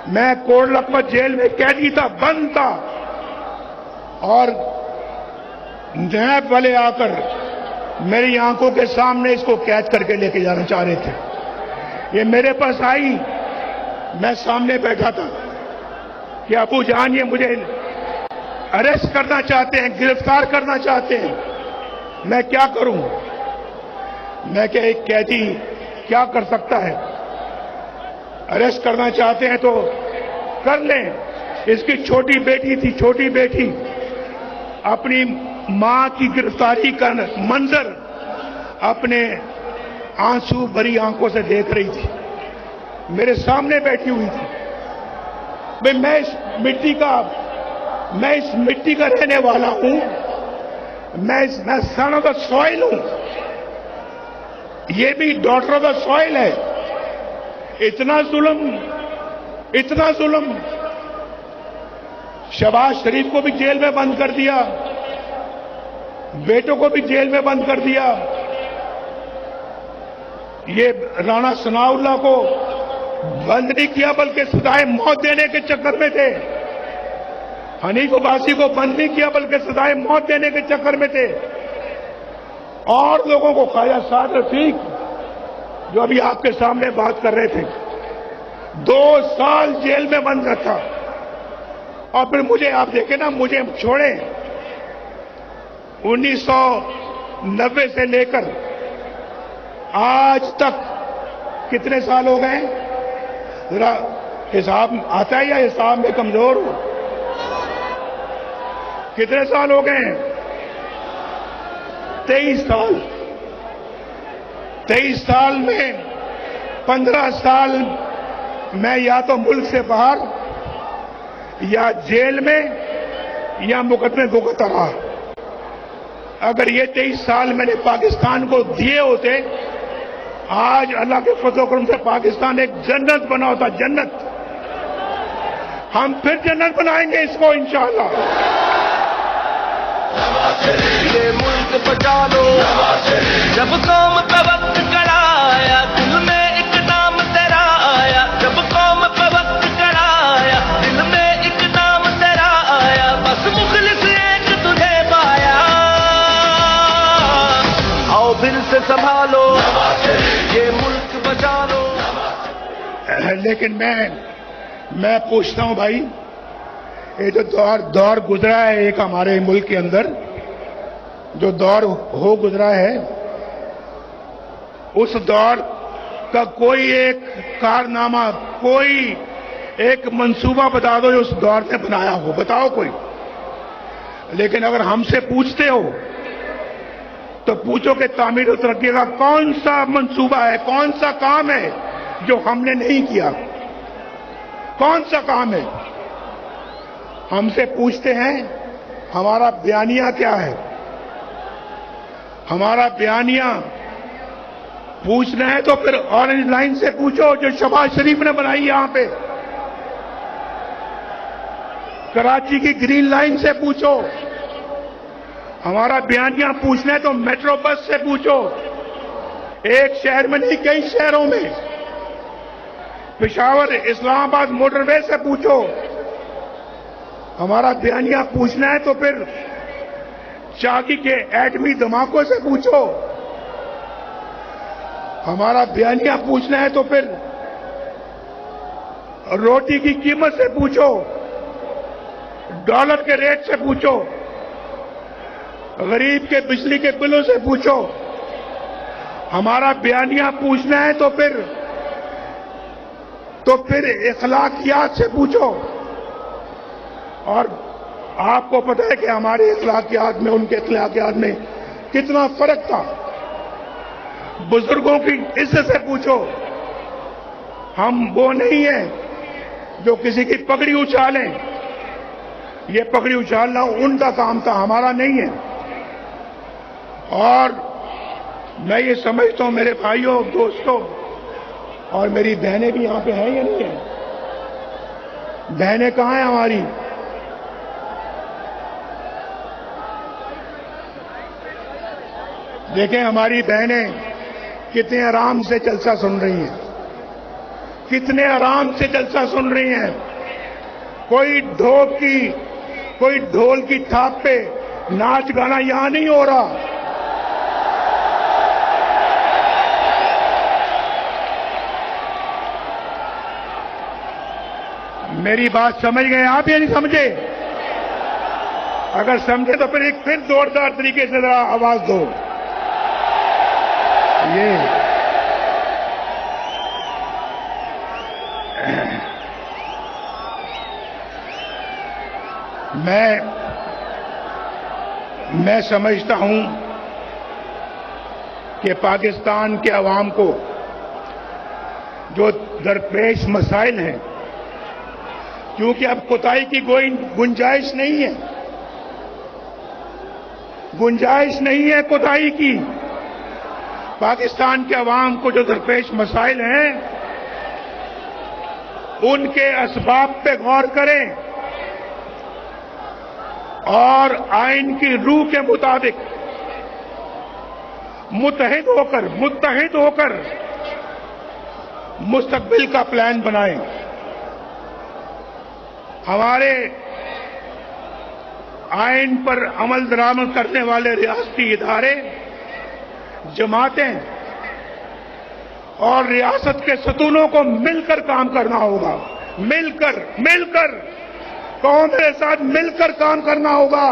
S1: میں کوٹ لکھپت جیل میں قیدی تھا, بند تھا, اور نیب والے آ کر میری آنکھوں کے سامنے اس کو قید کر کے لے کے جانا چاہ رہے تھے. یہ میرے پاس آئی, میں سامنے بیٹھا تھا کہ ابو جان یہ مجھے اریسٹ کرنا چاہتے ہیں, گرفتار کرنا چاہتے ہیں, میں کیا کروں؟ میں کہ ایک قیدی کیا کر سکتا ہے؟ اریسٹ کرنا چاہتے ہیں تو کر لیں. اس کی چھوٹی بیٹی تھی, چھوٹی بیٹی اپنی ماں کی گرفتاری کا منظر اپنے آنسو بھری آنکھوں سے دیکھ رہی تھی, میرے سامنے بیٹھی ہوئی تھی. میں اس مٹی کا رہنے والا ہوں, میں سن آف دا سوائل ہوں, یہ بھی ڈاٹر آف دا سوائل ہے. اتنا ظلم شہباز شریف کو بھی جیل میں بند کر دیا, بیٹوں کو بھی جیل میں بند کر دیا. یہ رانا ثناء اللہ کو بند نہیں کیا بلکہ سزائے موت دینے کے چکر میں تھے. حنیف عباسی کو بند نہیں کیا بلکہ سزائے موت دینے کے چکر میں تھے. اور لوگوں کو, خواجہ سعد رفیق جو ابھی آپ کے سامنے بات کر رہے تھے, 2 سال جیل میں بند رکھا. اور پھر مجھے آپ دیکھیں نا, مجھے چھوڑیں. 1990 سے لے کر آج تک کتنے سال ہو گئے؟ ذرا حساب آتا ہے یا حساب میں کمزور ہو؟ कितने साल हो गए हैं? 23 साल। 23 साल में 15 साल मैं या तो मुल्क से बाहर या जेल में या मुकदमे भुगतता रहा। अगर ये 23 साल मैंने पाकिस्तान को दिए होते, आज अल्लाह के फजल करम से पाकिस्तान एक जन्नत बना होता, जन्नत। हम फिर जन्नत बनाएंगे इसको इंशाअल्लाह।
S2: ये मुल्क बचा लो, जब कौम पे वक्त कराया, दिल में एक नाम तेरा आया। जब कौम पे वक्त कराया, दिल में एक नाम तेरा आया। बस मुखलिस एक तुझे पाया, आओ दिल से संभालो, ये मुल्क बचा लो।
S1: लेकिन मैं पूछता हूं भाई, ये जो दौर गुजरा है एक हमारे मुल्क के अंदर, जो दौर हो गुजरा है, उस दौर का कोई एक कारनामा, कोई एक मंसूबा बता दो जो उस दौर ने बनाया हो, बताओ कोई। लेकिन अगर हमसे पूछते हो तो पूछो कि तामीर और तरक्की का कौन सा मंसूबा है, कौन सा काम है जो हमने नहीं किया, कौन सा काम है। हमसे पूछते हैं हमारा बयानिया क्या है। हमारा बयानिया पूछना है तो फिर ऑरेंज लाइन से पूछो जो शहबाज शरीफ ने बनाई यहां पे। कराची की ग्रीन लाइन से पूछो। हमारा बयानिया पूछना है तो मेट्रो बस से पूछो, एक शहर में नहीं कई शहरों में। पेशावर इस्लामाबाद मोटरवे से पूछो। हमारा बयानिया पूछना है तो फिर चाकी के एटमी धमाकों से पूछो। हमारा बयानिया पूछना है तो फिर रोटी की कीमत से पूछो, डॉलर के रेट से पूछो, गरीब के बिजली के बिलों से पूछो। हमारा बयानिया पूछना है तो फिर इखलाकियात से पूछो। और आपको पता है कि हमारे इखलाकियात में उनके इखलाकियात में कितना फर्क था। बुजुर्गों की इज्जत से पूछो। हम वो नहीं है जो किसी की पगड़ी उछालें। ये पगड़ी उछालना उनका काम था, हमारा नहीं है। और मैं ये समझता हूं मेरे भाइयों, दोस्तों, और मेरी बहनें भी यहां पे हैं या नहीं है? बहनें कहां हैं हमारी? देखें हमारी बहनें कितने आराम से जलसा सुन रही हैं, कितने आराम से जलसा सुन रही हैं। कोई ढोल की थाप पे नाच गाना यहां नहीं हो रहा। मेरी बात समझ गए आप या नहीं समझे? अगर समझे तो फिर जोरदार तरीके से जरा आवाज दो। ये मैं समझता हूं कि पाकिस्तान के अवाम को जो दरपेश मसाइल हैं, क्योंकि अब कोताही की कोई गुंजाइश नहीं है, गुंजाइश नहीं है कोताही की। पाकिस्तान के अवाम को जो दरपेश मसाइल हैं, उनके असबाब पे गौर करें और आइन की रूह के मुताबिक मुत्तहिद होकर मुस्तकबिल का प्लान बनाएं। हमारे आइन पर अमल दरामद करने वाले रियासती इदारे, जमातें और रियासत के सतूनों को मिलकर काम करना होगा। मिलकर कौन मेरे साथ मिलकर काम करना होगा।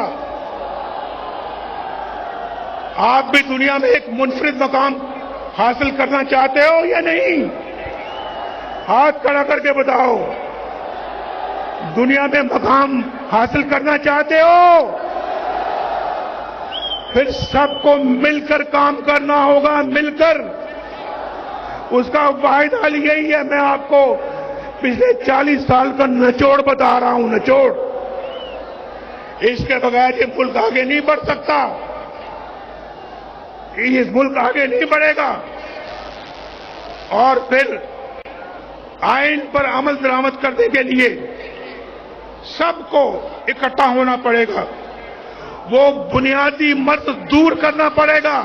S1: आप भी दुनिया में एक मुनफरिद मकाम हासिल करना चाहते हो या नहीं? हाथ खड़ा करके बताओ। दुनिया में मकाम हासिल करना चाहते हो फिर सबको मिलकर काम करना होगा, मिलकर। उसका वाहिद हल यही है। मैं आपको पिछले 40 साल का निचोड़ बता रहा हूं, निचोड़। इसके बगैर ये मुल्क आगे नहीं बढ़ सकता, ये मुल्क आगे नहीं बढ़ेगा। और फिर आइन पर अमल दरामद करने के लिए सबको इकट्ठा होना पड़ेगा, वो बुनियादी मर्ज दूर करना पड़ेगा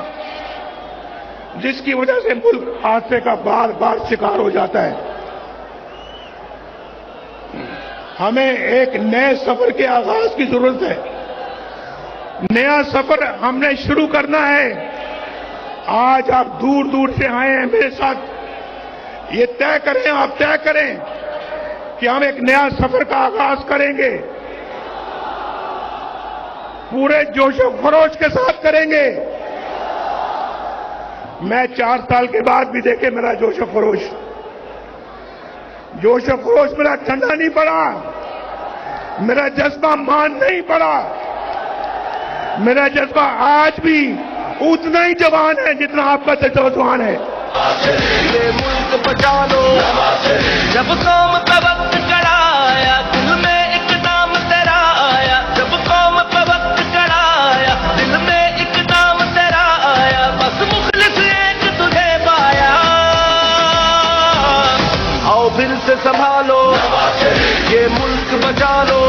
S1: जिसकी वजह से मुल्क हादसे का बार बार शिकार हो जाता है। हमें एक नए सफर के आगाज की जरूरत है। नया सफर हमने शुरू करना है। आज आप दूर दूर से आए हैं मेरे साथ, ये तय करें, आप तय करें कि हम एक नया सफर का आगाज करेंगे, पूरे जोशो खरोश के साथ करेंगे। मैं 4 साल के बाद भी देखे मेरा जोशो खरोश मेरा ठंडा नहीं पड़ा, मेरा जज्बा मान नहीं पड़ा। मेरा जज्बा आज भी उतना ही जवान है जितना आपका जज्बा जवान है।
S2: ये मुल्क बचा लो, जब कौम पे वक्त कड़ा आया, दिल में एक नाम तेरा आया। जब कौम पे वक्त कड़ा आया, दिल में एक नाम तेरा आया। बस मुखलिस एक तुझे पाया। आओ फिर से संभालो, ये मुल्क बचा लो,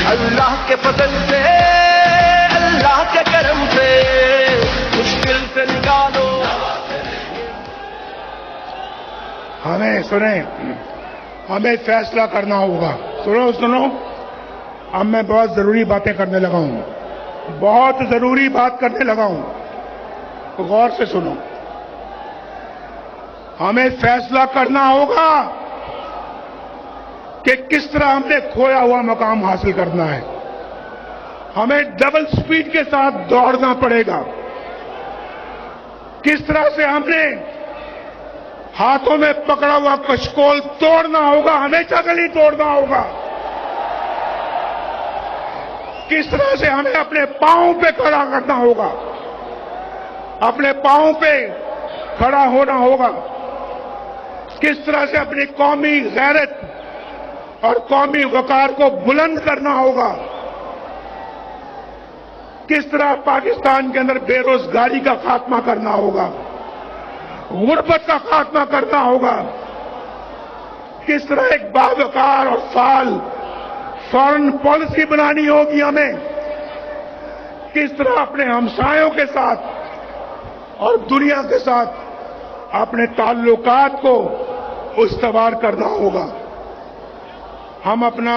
S2: अल्लाह के फजल से, अल्लाह के करम से, मुश्किल से निकालो।
S1: हमें सुने, हमें फैसला करना होगा। सुनो, अब मैं बहुत जरूरी बातें करने लगा हूं, बहुत जरूरी बात करने लगा हूं, तो गौर से सुनो। हमें फैसला करना होगा कि किस तरह हमने खोया हुआ मकाम हासिल करना है। हमें डबल स्पीड के साथ दौड़ना पड़ेगा। किस तरह से हमने हाथों में पकड़ा हुआ कशकोल तोड़ना होगा, हमेशा गली तोड़ना होगा। किस तरह से हमें अपने पांव पे खड़ा करना होगा, अपने पांव पे खड़ा होना होगा। किस तरह से अपनी कौमी गैरत और कौमी वकार को बुलंद करना होगा। किस तरह पाकिस्तान के अंदर बेरोजगारी का खात्मा करना होगा, गुर्बत का खात्मा करना होगा। किस तरह एक बावकार और फाल फॉरेन पॉलिसी बनानी होगी हमें। किस तरह अपने हमसायों के साथ और दुनिया के साथ अपने ताल्लुकात को उस्तवार करना होगा। हम अपना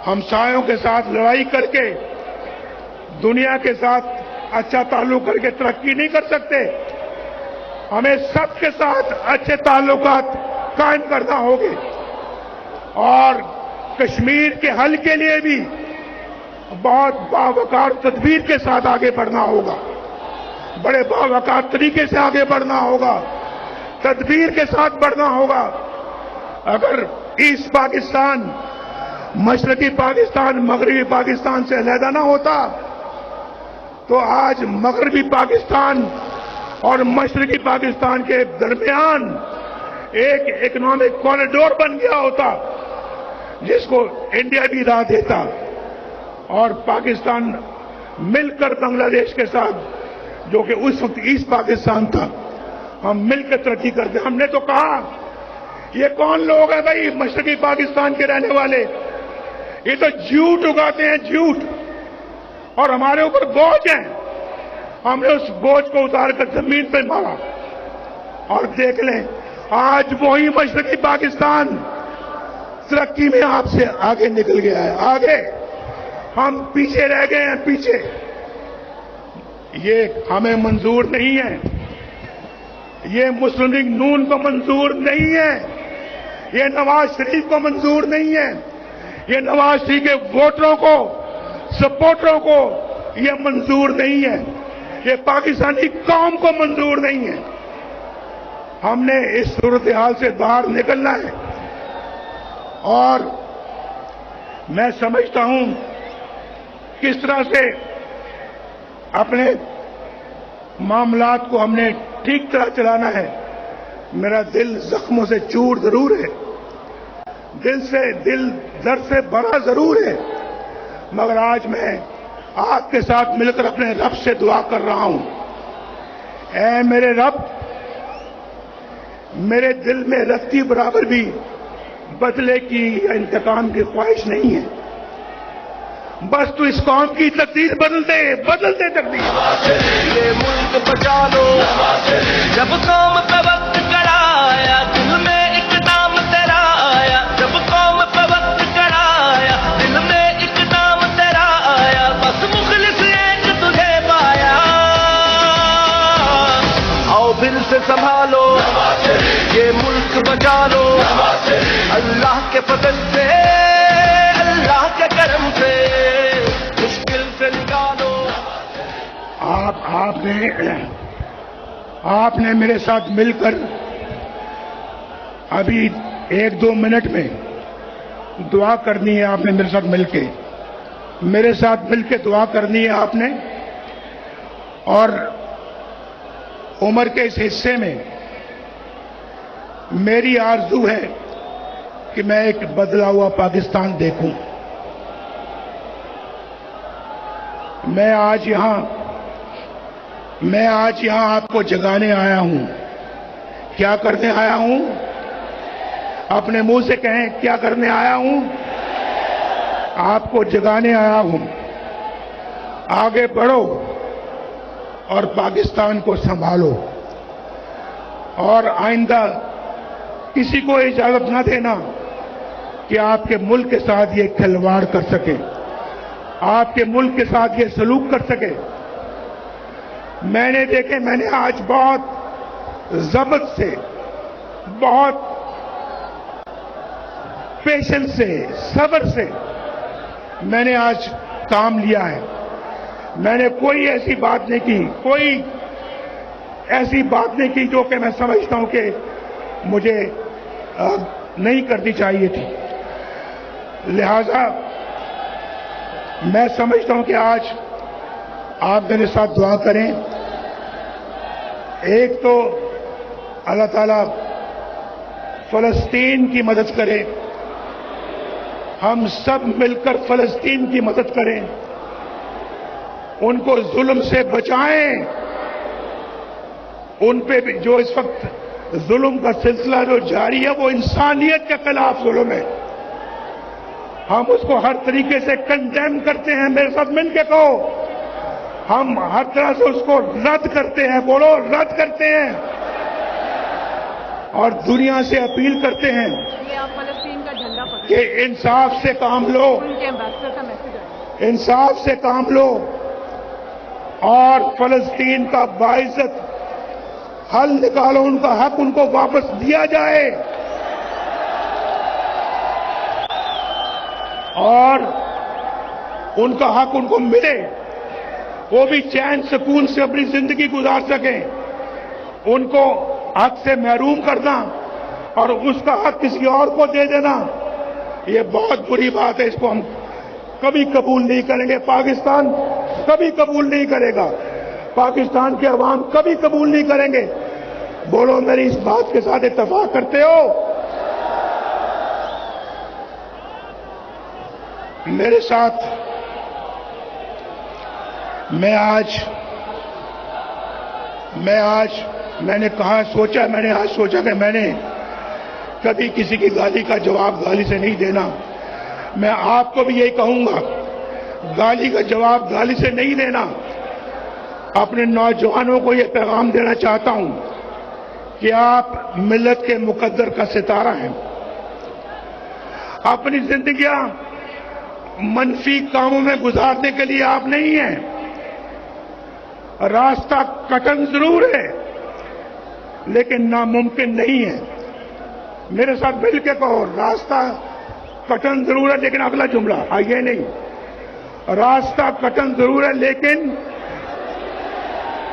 S1: हमसायों के साथ लड़ाई करके दुनिया के साथ अच्छा ताल्लुक करके तरक्की नहीं कर सकते। हमें सबके साथ अच्छे ताल्लुकात कायम करना होंगे और कश्मीर के हल के लिए भी बहुत बावकार तदबीर के साथ आगे बढ़ना होगा, बड़े बावकार तरीके से आगे बढ़ना होगा, तदबीर के साथ बढ़ना होगा। अगर ईस्ट पाकिस्तान, मशरकी पाकिस्तान, मगरबी पाकिस्तान से अलहदा ना होता तो आज मगरबी पाकिस्तान और मशरकी पाकिस्तान के दरमियान एक इकोनॉमिक कॉरिडोर बन गया होता जिसको इंडिया भी राह देता और पाकिस्तान मिलकर बांग्लादेश के साथ, जो कि उस वक्त ईस्ट पाकिस्तान था, हम मिलकर तरक्की करते। हमने तो कहा ये कौन लोग हैं भाई मशरकी पाकिस्तान के रहने वाले, ये तो झूठ उगाते हैं, झूठ, और हमारे ऊपर बोझ है। हमने उस बोझ को उतार कर जमीन पर मारा और देख लें आज वही मशरकी पाकिस्तान तरक्की में आपसे आगे निकल गया है। आगे हम पीछे रह गए हैं, पीछे। ये हमें मंजूर नहीं है, ये मुस्लिम लीग नून को मंजूर नहीं है, ये नवाज शरीफ को मंजूर नहीं है, ये नवाज शरीफ के वोटरों को, सपोर्टरों को ये मंजूर नहीं है, ये पाकिस्तानी कौम को मंजूर नहीं है। हमने इस सूरत हाल से बाहर निकलना है और मैं समझता हूं किस तरह से अपने मामलात को हमने ठीक तरह चलाना है। मेरा दिल जख्मों से चूर जरूर है, दिल दर्द से भरा जरूर है, मगर आज मैं आपके साथ मिलकर अपने रब से दुआ कर रहा हूं। ऐ मेरे रब, मेरे दिल में रत्ती बराबर भी बदले की या इंतकाम की ख्वाहिश नहीं है। बस तू इस कौम की तकदीर बदल दे तकदीर।
S2: ये मुल्क बचा लो, जब कौम पे वक्त कराया, दिल में एक नाम तेरा आया। जब कौम पे वक्त कराया, दिल में एक नाम तेरा आया। बस मुखलिस एक तुझे पाया। आओ दिल से संभालो, ये मुल्क बचा लो, अल्लाह के फजल से, अल्लाह के करम से, मुश्किल से निकालो।
S1: आपने मेरे साथ मिलकर अभी 1-2 मिनट में दुआ करनी है। आपने मेरे साथ मिलके दुआ करनी है आपने। और उम्र के इस हिस्से में मेरी आरज़ू है कि मैं एक बदला हुआ पाकिस्तान देखूं। मैं आज यहां आपको जगाने आया हूं। क्या करने आया हूं? अपने मुंह से कहें, क्या करने आया हूं? आपको जगाने आया हूं। आगे बढ़ो और पाकिस्तान को संभालो, और आइंदा किसी को इजाजत न देना कि आपके मुल्क के साथ ये खिलवाड़ कर सके, आपके मुल्क के साथ ये सलूक कर सके। मैंने आज बहुत ज़ब्त से, बहुत पेशेंस से, सब्र से मैंने आज काम लिया है। मैंने कोई ऐसी बात नहीं की जो कि मैं समझता हूं कि मुझे नहीं करनी चाहिए थी। लिहाजा मैं समझता हूं कि आज आप मेरे साथ दुआ करें। एक तो अल्लाह ताला फलस्तीन की मदद करे, हम सब मिलकर फलस्तीन की मदद करें, उनको जुल्म से बचाएं। उन पे जो इस वक्त जुल्म का सिलसिला जो जारी है वो इंसानियत के खिलाफ जुल्म है। हम उसको हर तरीके से कंडेम करते हैं। मेरे साथ मिलकर कहो, हम हर तरह से उसको रद्द करते हैं। बोलो, रद्द करते हैं। और दुनिया से अपील करते हैं कि इंसाफ से काम लो, इंसाफ से काम लो और फलस्तीन का बाइज्जत हल निकालो। उनका हक उनको वापस दिया जाए और उनका हक उनको मिले, वो भी चैन सुकून से अपनी जिंदगी गुजार सकें। उनको हक से महरूम करना और उसका हक किसी और को दे देना, ये बहुत बुरी बात है। इसको हम कभी कबूल नहीं करेंगे। पाकिस्तान कभी कबूल नहीं करेगा। पाकिस्तान के अवाम कभी कबूल नहीं करेंगे। बोलो, मेरी इस बात के साथ इत्तेफाक करते हो? मेरे साथ मैंने आज सोचा कि मैंने कभी किसी की गाली का जवाब गाली से नहीं देना। मैं आपको भी यही कहूंगा, गाली का जवाब गाली से नहीं देना। अपने नौजवानों को यह पैगाम देना चाहता हूं कि आप मिल्लत के मुकद्दर का सितारा हैं। अपनी जिंदगियां मनफी कामों में गुजारने के लिए आप नहीं हैं। रास्ता कठिन जरूर है लेकिन नामुमकिन नहीं है। मेरे साथ मिलकर कहो, रास्ता कठिन जरूर है लेकिन अगला जुमला ये नहीं, रास्ता कठिन जरूर है लेकिन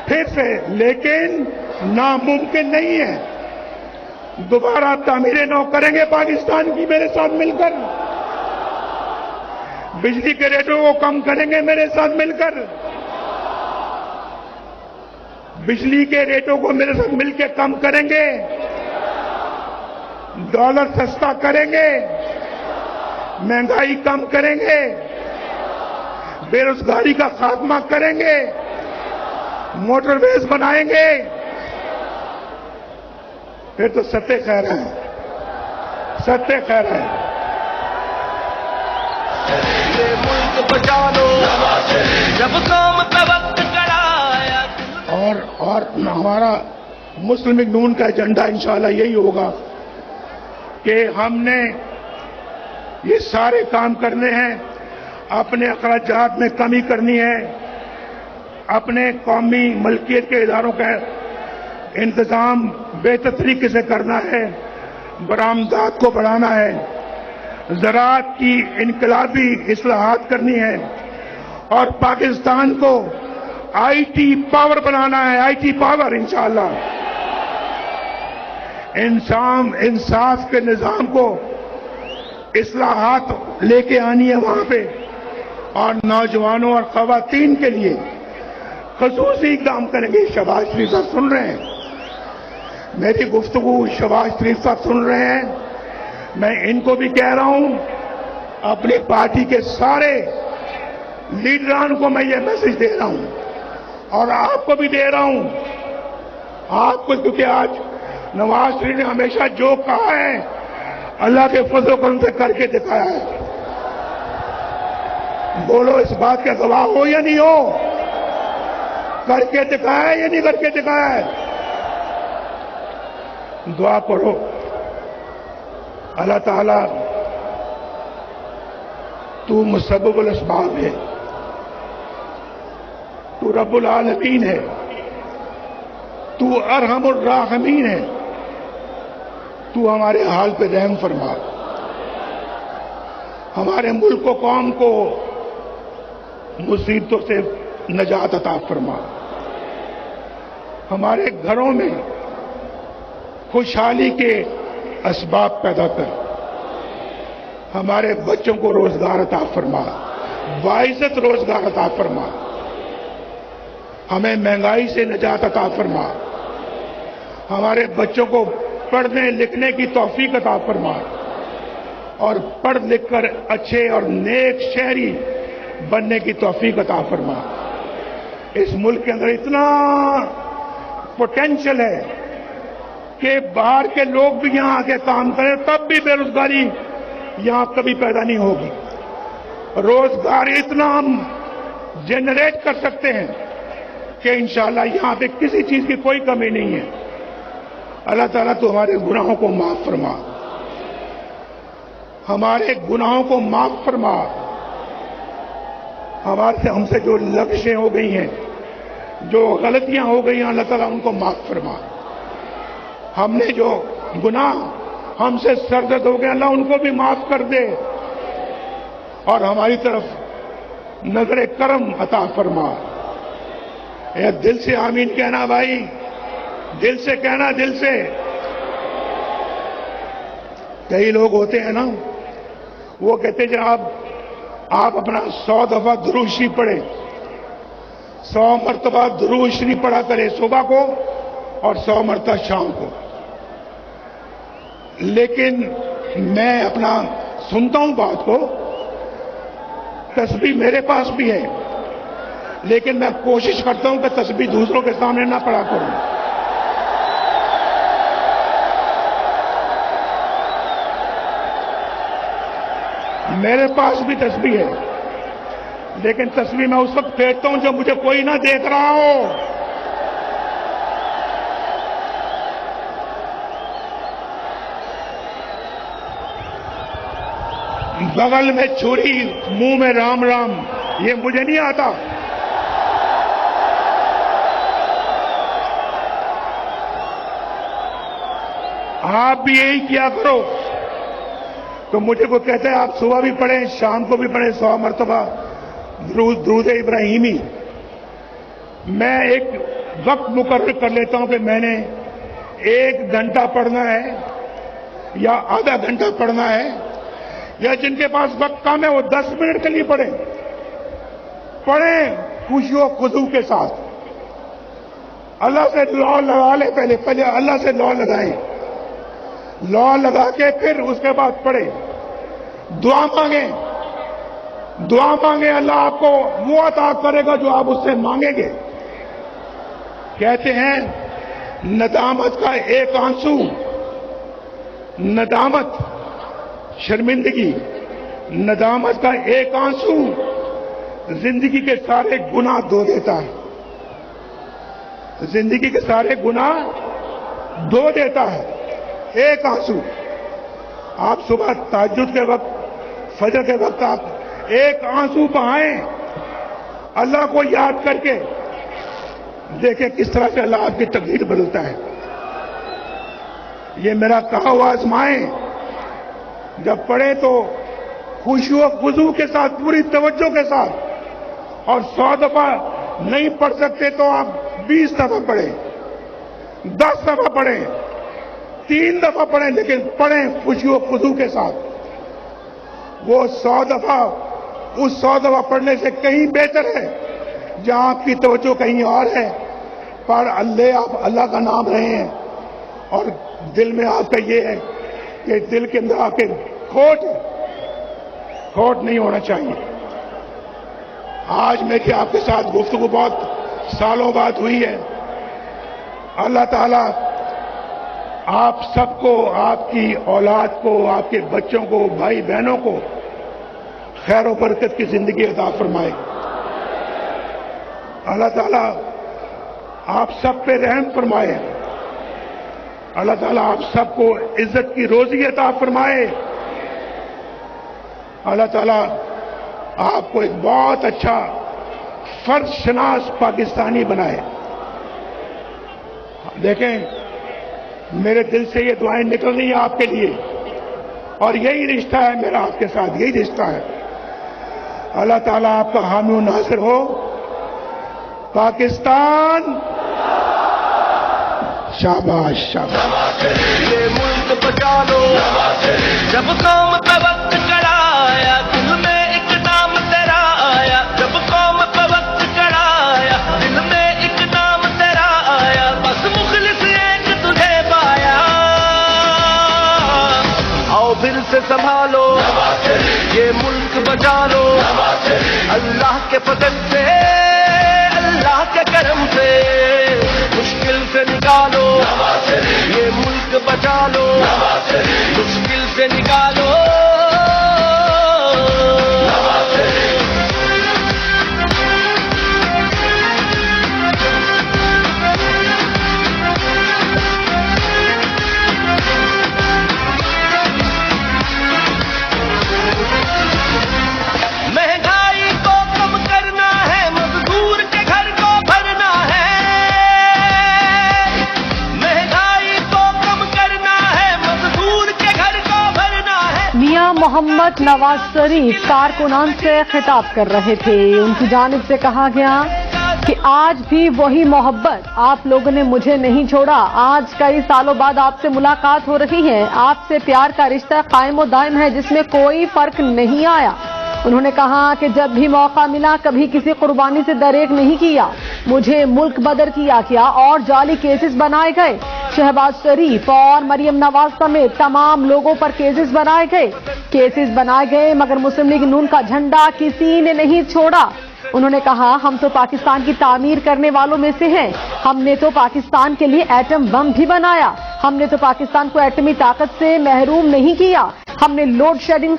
S1: फिर से लेकिन नामुमकिन नहीं है। दोबारा तामीरें नौ करेंगे पाकिस्तान की मेरे साथ मिलकर। बिजली के रेटों को कम करेंगे मेरे साथ मिलकर। बिजली के रेटों को मेरे साथ मिलकर कम करेंगे, डॉलर सस्ता करेंगे, महंगाई कम करेंगे, बेरोजगारी का खात्मा करेंगे, मोटरवेज बनाएंगे, फिर तो सत्य कह रहे हैं, सत्य कह रहे हैं।
S2: ये मुल्क बचा लो जब कौम पे वक्त कराया।
S1: और हमारा मुस्लिम लीग नून का एजेंडा इंशाअल्लाह यही होगा कि हमने ये सारे काम करने हैं, अपने अखराजात में कमी करनी है, अपने कौमी मलकियत के इदारों का इंतजाम बेहतर तरीके से करना है, बरामदात को बढ़ाना है, ज़राअत की इनकलाबी इस्लाहात करनी है और पाकिस्तान को आईटी पावर बनाना है, आईटी पावर इंशाअल्लाह। इंसाफ के निजाम को इस्लाहात लेके आनी है वहां पे, और नौजवानों और खवातीन के लिए खसूसी इक़दाम करेंगे। शहबाज शरीफ साहब सुन रहे हैं मेरी गुफ्तगू, शहबाज शरीफ साहब सुन रहे हैं, मैं इनको भी कह रहा हूं, अपनी पार्टी के सारे लीडरान को मैं ये मैसेज दे रहा हूं और आपको भी दे रहा हूं, आपको, क्योंकि आज नवाज शरीफ ने हमेशा जो कहा है अल्लाह के फजल करम से करके दिखाया है। बोलो, इस बात का गवाह हो या नहीं हो? करके दिखाया है या नहीं करके दिखाया है? दुआ करो अल्लाह ताला, तू मुसब्बिबुल अस्बाब है, तू रब्बुल आलमीन है, तू अरहमुर राहिमीन है, तू हमारे हाल पे रहम फरमा, हमारे मुल्क को, कौम को मुसीबतों से नजात अता फरमा, हमारे घरों में खुशहाली के असबाब पैदा कर, हमारे बच्चों को रोजगार अता फरमा, बाइज्जत रोजगार अता फरमा, हमें महंगाई से निजात अता फरमा, हमारे बच्चों को पढ़ने लिखने की तौफीक अता फरमा और पढ़ लिख कर अच्छे और नेक शहरी बनने की तौफीक अता फरमा। इस मुल्क के अंदर इतना पोटेंशियल है कि बाहर के लोग भी यहां आके काम करें, तब भी बेरोजगारी यहां कभी पैदा नहीं होगी। रोजगार इतना हम जनरेट कर सकते हैं कि इंशाअल्लाह यहां पे किसी चीज की कोई कमी नहीं है। अल्लाह ताला तो हमारे गुनाहों को माफ फरमा, हमारे गुनाहों को माफ फरमा, हमसे जो लफ्ज़ें हो गई हैं, जो गलतियां हो गई हैं, अल्लाह ताला उनको माफ फरमा। हमने जो गुनाह हमसे सरदर्द हो गए, अल्लाह उनको भी माफ कर दे और हमारी तरफ नजर करम अता फरमा। ये दिल से आमीन कहना भाई, दिल से कहना, दिल से। कई लोग होते हैं ना, वो कहते जनाब आप अपना 100 दफा दुरूद शरीफ पढ़े, 100 मरतबा दुरूद शरीफ पढ़ा करें सुबह को और 100 मरतबा शाम को। लेकिन मैं अपना सुनता हूं बात को, तस्बीह मेरे पास भी है, लेकिन मैं कोशिश करता हूं कि तस्बीह दूसरों के सामने ना पढ़ा करूं। मेरे पास भी तस्बीह है, लेकिन तस्बीह मैं उस वक्त फेंकता हूं जब मुझे कोई ना देख रहा हो। बगल में छुरी, मुंह में राम राम, ये मुझे नहीं आता। आप भी यही किया करो। तो मुझे को कहते हैं आप सुबह भी पढ़ें, शाम को भी पढ़ें 100 मरतबा दुरूद इब्राहिमी। मैं एक वक्त मुकर्रर कर लेता हूं कि मैंने 1 घंटा पढ़ना है या आधा घंटा पढ़ना है, या जिनके पास वक्त कम है वो 10 मिनट के लिए पढ़ें खुशियों खुशू के साथ। अल्लाह से लौ लगा ले, पहले अल्लाह से लौ लगाए, लौ लगा के फिर उसके बाद पढ़े, दुआ मांगे, दुआ मांगे, अल्लाह आपको वो अता करेगा जो आप उससे मांगेंगे। कहते हैं नदामत का एक आंसू, नदामत शर्मिंदगी, नदामत का एक आंसू जिंदगी के सारे गुनाह धो देता है, जिंदगी के सारे गुनाह धो देता है एक आंसू। आप सुबह तहज्जुद के वक्त, फजर के वक्त आप एक आंसू बहाएं अल्लाह को याद करके, देखें किस तरह से अल्लाह आपकी तकदीर बदलता है। ये मेरा कहा हुआ आजमाएं, जब पढ़े तो खुशी व खुजू के साथ, पूरी तवज्जो के साथ, और 100 दफा नहीं पढ़ सकते तो आप 20 दफा पढ़ें, 10 दफा पढ़ें, 3 दफा पढ़ें, लेकिन पढ़ें खुशी व खुजू के साथ। वो 100 दफा, उस 100 दफा पढ़ने से कहीं बेहतर है जहां आपकी तवज्जो कहीं और है, पर आप अल्लाह का नाम रहे हैं और दिल में आपका ये है कि दिल के अंदर आपके खोट नहीं होना चाहिए। आज मेरी आपके साथ गुफ्तगू बहुत सालों बाद हुई है। अल्लाह ताला आप सबको, आपकी औलाद को, आपके बच्चों को, भाई बहनों को खैर और बरकत की जिंदगी अता फरमाए। अल्लाह ताला आप सब पे रहम फरमाए। अल्लाह ताला आप सबको इज्जत की रोजी अता फरमाए। अल्लाह ताला आपको एक बहुत अच्छा फर्ज शनास पाकिस्तानी बनाए। देखें मेरे दिल से ये दुआएं निकल रही हैं आपके लिए, और यही रिश्ता है मेरा आपके साथ, यही रिश्ता है। अल्लाह ताला आपका हामी नासिर हो। पाकिस्तान शाबाश शाबाश।
S2: ये मुल्क बचा लो, जब कौम पे वक्त चढ़ाया, दिल में एक नाम तेरा आया। जब कौम पे वक्त चढ़ाया, दिल में एक नाम तेरा आया। बस मुखलिस एक तुझे पाया। आओ फिर से संभालो, ये मुल्क बचा लो। अल्लाह के फजल से, अल्लाह के करम से मुश्किल से निकालो, ये मुल्क बचा लो, मुश्किल से निकालो। महंगाई को कम करना है, मजदूर के घर को भरना है। महंगाई को कम करना है, मजदूर के घर को भरना है।
S3: मियां मोहम्मद नवाज शरीफ कारकुनान से खिताब कर रहे थे। उनकी जानिब से कहा गया कि आज भी वही मोहब्बत, आप लोगों ने मुझे नहीं छोड़ा। आज कई सालों बाद आपसे मुलाकात हो रही है। आपसे प्यार का रिश्ता कायम और दायम है, जिसमें कोई फर्क नहीं आया। उन्होंने कहा कि जब भी मौका मिला कभी किसी कुर्बानी से दरेक नहीं किया। मुझे मुल्क बदर किया और जाली केसेस बनाए गए। शहबाज शरीफ और मरियम नवाज समेत तमाम लोगों पर केसेस बनाए गए, मगर मुस्लिम लीग नून का झंडा किसी ने नहीं छोड़ा। उन्होंने कहा हम तो पाकिस्तान की तामीर करने वालों में से हैं। हमने तो पाकिस्तान के लिए एटम बम भी बनाया। हमने तो पाकिस्तान को एटमी ताकत से महरूम नहीं किया। हमने लोड शेडिंग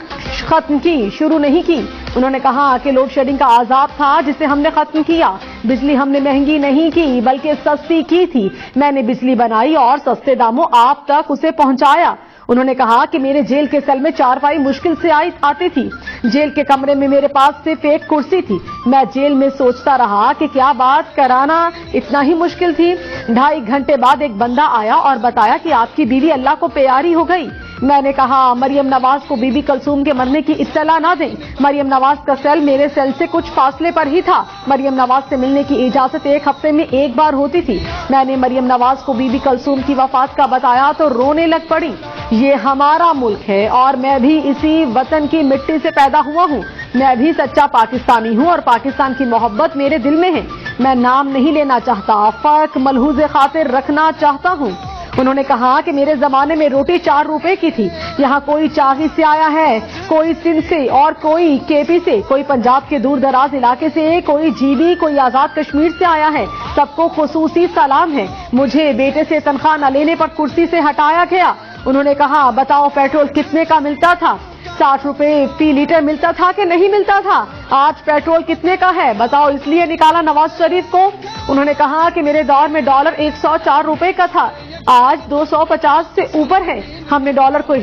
S3: खत्म की, शुरू नहीं की। उन्होंने कहा कि लोड शेडिंग का अजाब था जिसे हमने खत्म किया। बिजली हमने महंगी नहीं की बल्कि सस्ती की थी। मैंने बिजली बनाई और सस्ते दामों आप तक उसे पहुंचाया। उन्होंने कहा कि मेरे जेल के सेल में चारपाई मुश्किल से आती थी। जेल के कमरे में मेरे पास सिर्फ एक कुर्सी थी। मैं जेल में सोचता रहा कि क्या बात कराना इतना ही मुश्किल थी। 2.5 घंटे बाद एक बंदा आया और बताया कि आपकी बीवी अल्लाह को प्यारी हो गई। मैंने कहा मरियम नवाज को बीबी कलसूम के मरने की इत्तला ना दें। मरियम नवाज का सेल मेरे सेल से कुछ फासले पर ही था। मरियम नवाज से मिलने की इजाजत 1 हफ्ते में एक बार होती थी। मैंने मरियम नवाज को बीबी कलसूम की वफात का बताया तो रोने लग पड़ी। ये हमारा मुल्क है और मैं भी इसी वतन की मिट्टी से पैदा हुआ हूँ। मैं भी सच्चा पाकिस्तानी हूँ और पाकिस्तान की मोहब्बत मेरे दिल में है। میں نام نہیں لینا چاہتا، فرق ملحوظ خاطر رکھنا چاہتا ہوں۔ انہوں نے کہا کہ میرے زمانے میں روٹی 4 روپے کی تھی، یہاں کوئی چاغی سے آیا ہے، کوئی سندھ سے اور کوئی کے پی سے، کوئی پنجاب کے دور دراز علاقے سے، کوئی جی بی، کوئی آزاد کشمیر سے آیا ہے، سب کو خصوصی سلام ہے۔ مجھے بیٹے سے تنخواہ نہ لینے پر کرسی سے ہٹایا گیا۔ انہوں نے کہا بتاؤ پیٹرول کتنے کا ملتا تھا؟ 60 روپے فی لیٹر ملتا تھا کہ نہیں ملتا تھا؟ آج پیٹرول کتنے کا ہے بتاؤ، اس لیے نکالا نواز شریف کو؟ انہوں نے کہا کہ میرے دور میں ڈالر 104 روپے کا تھا، آج 250 سے اوپر ہے۔ ہم نے ڈالر کو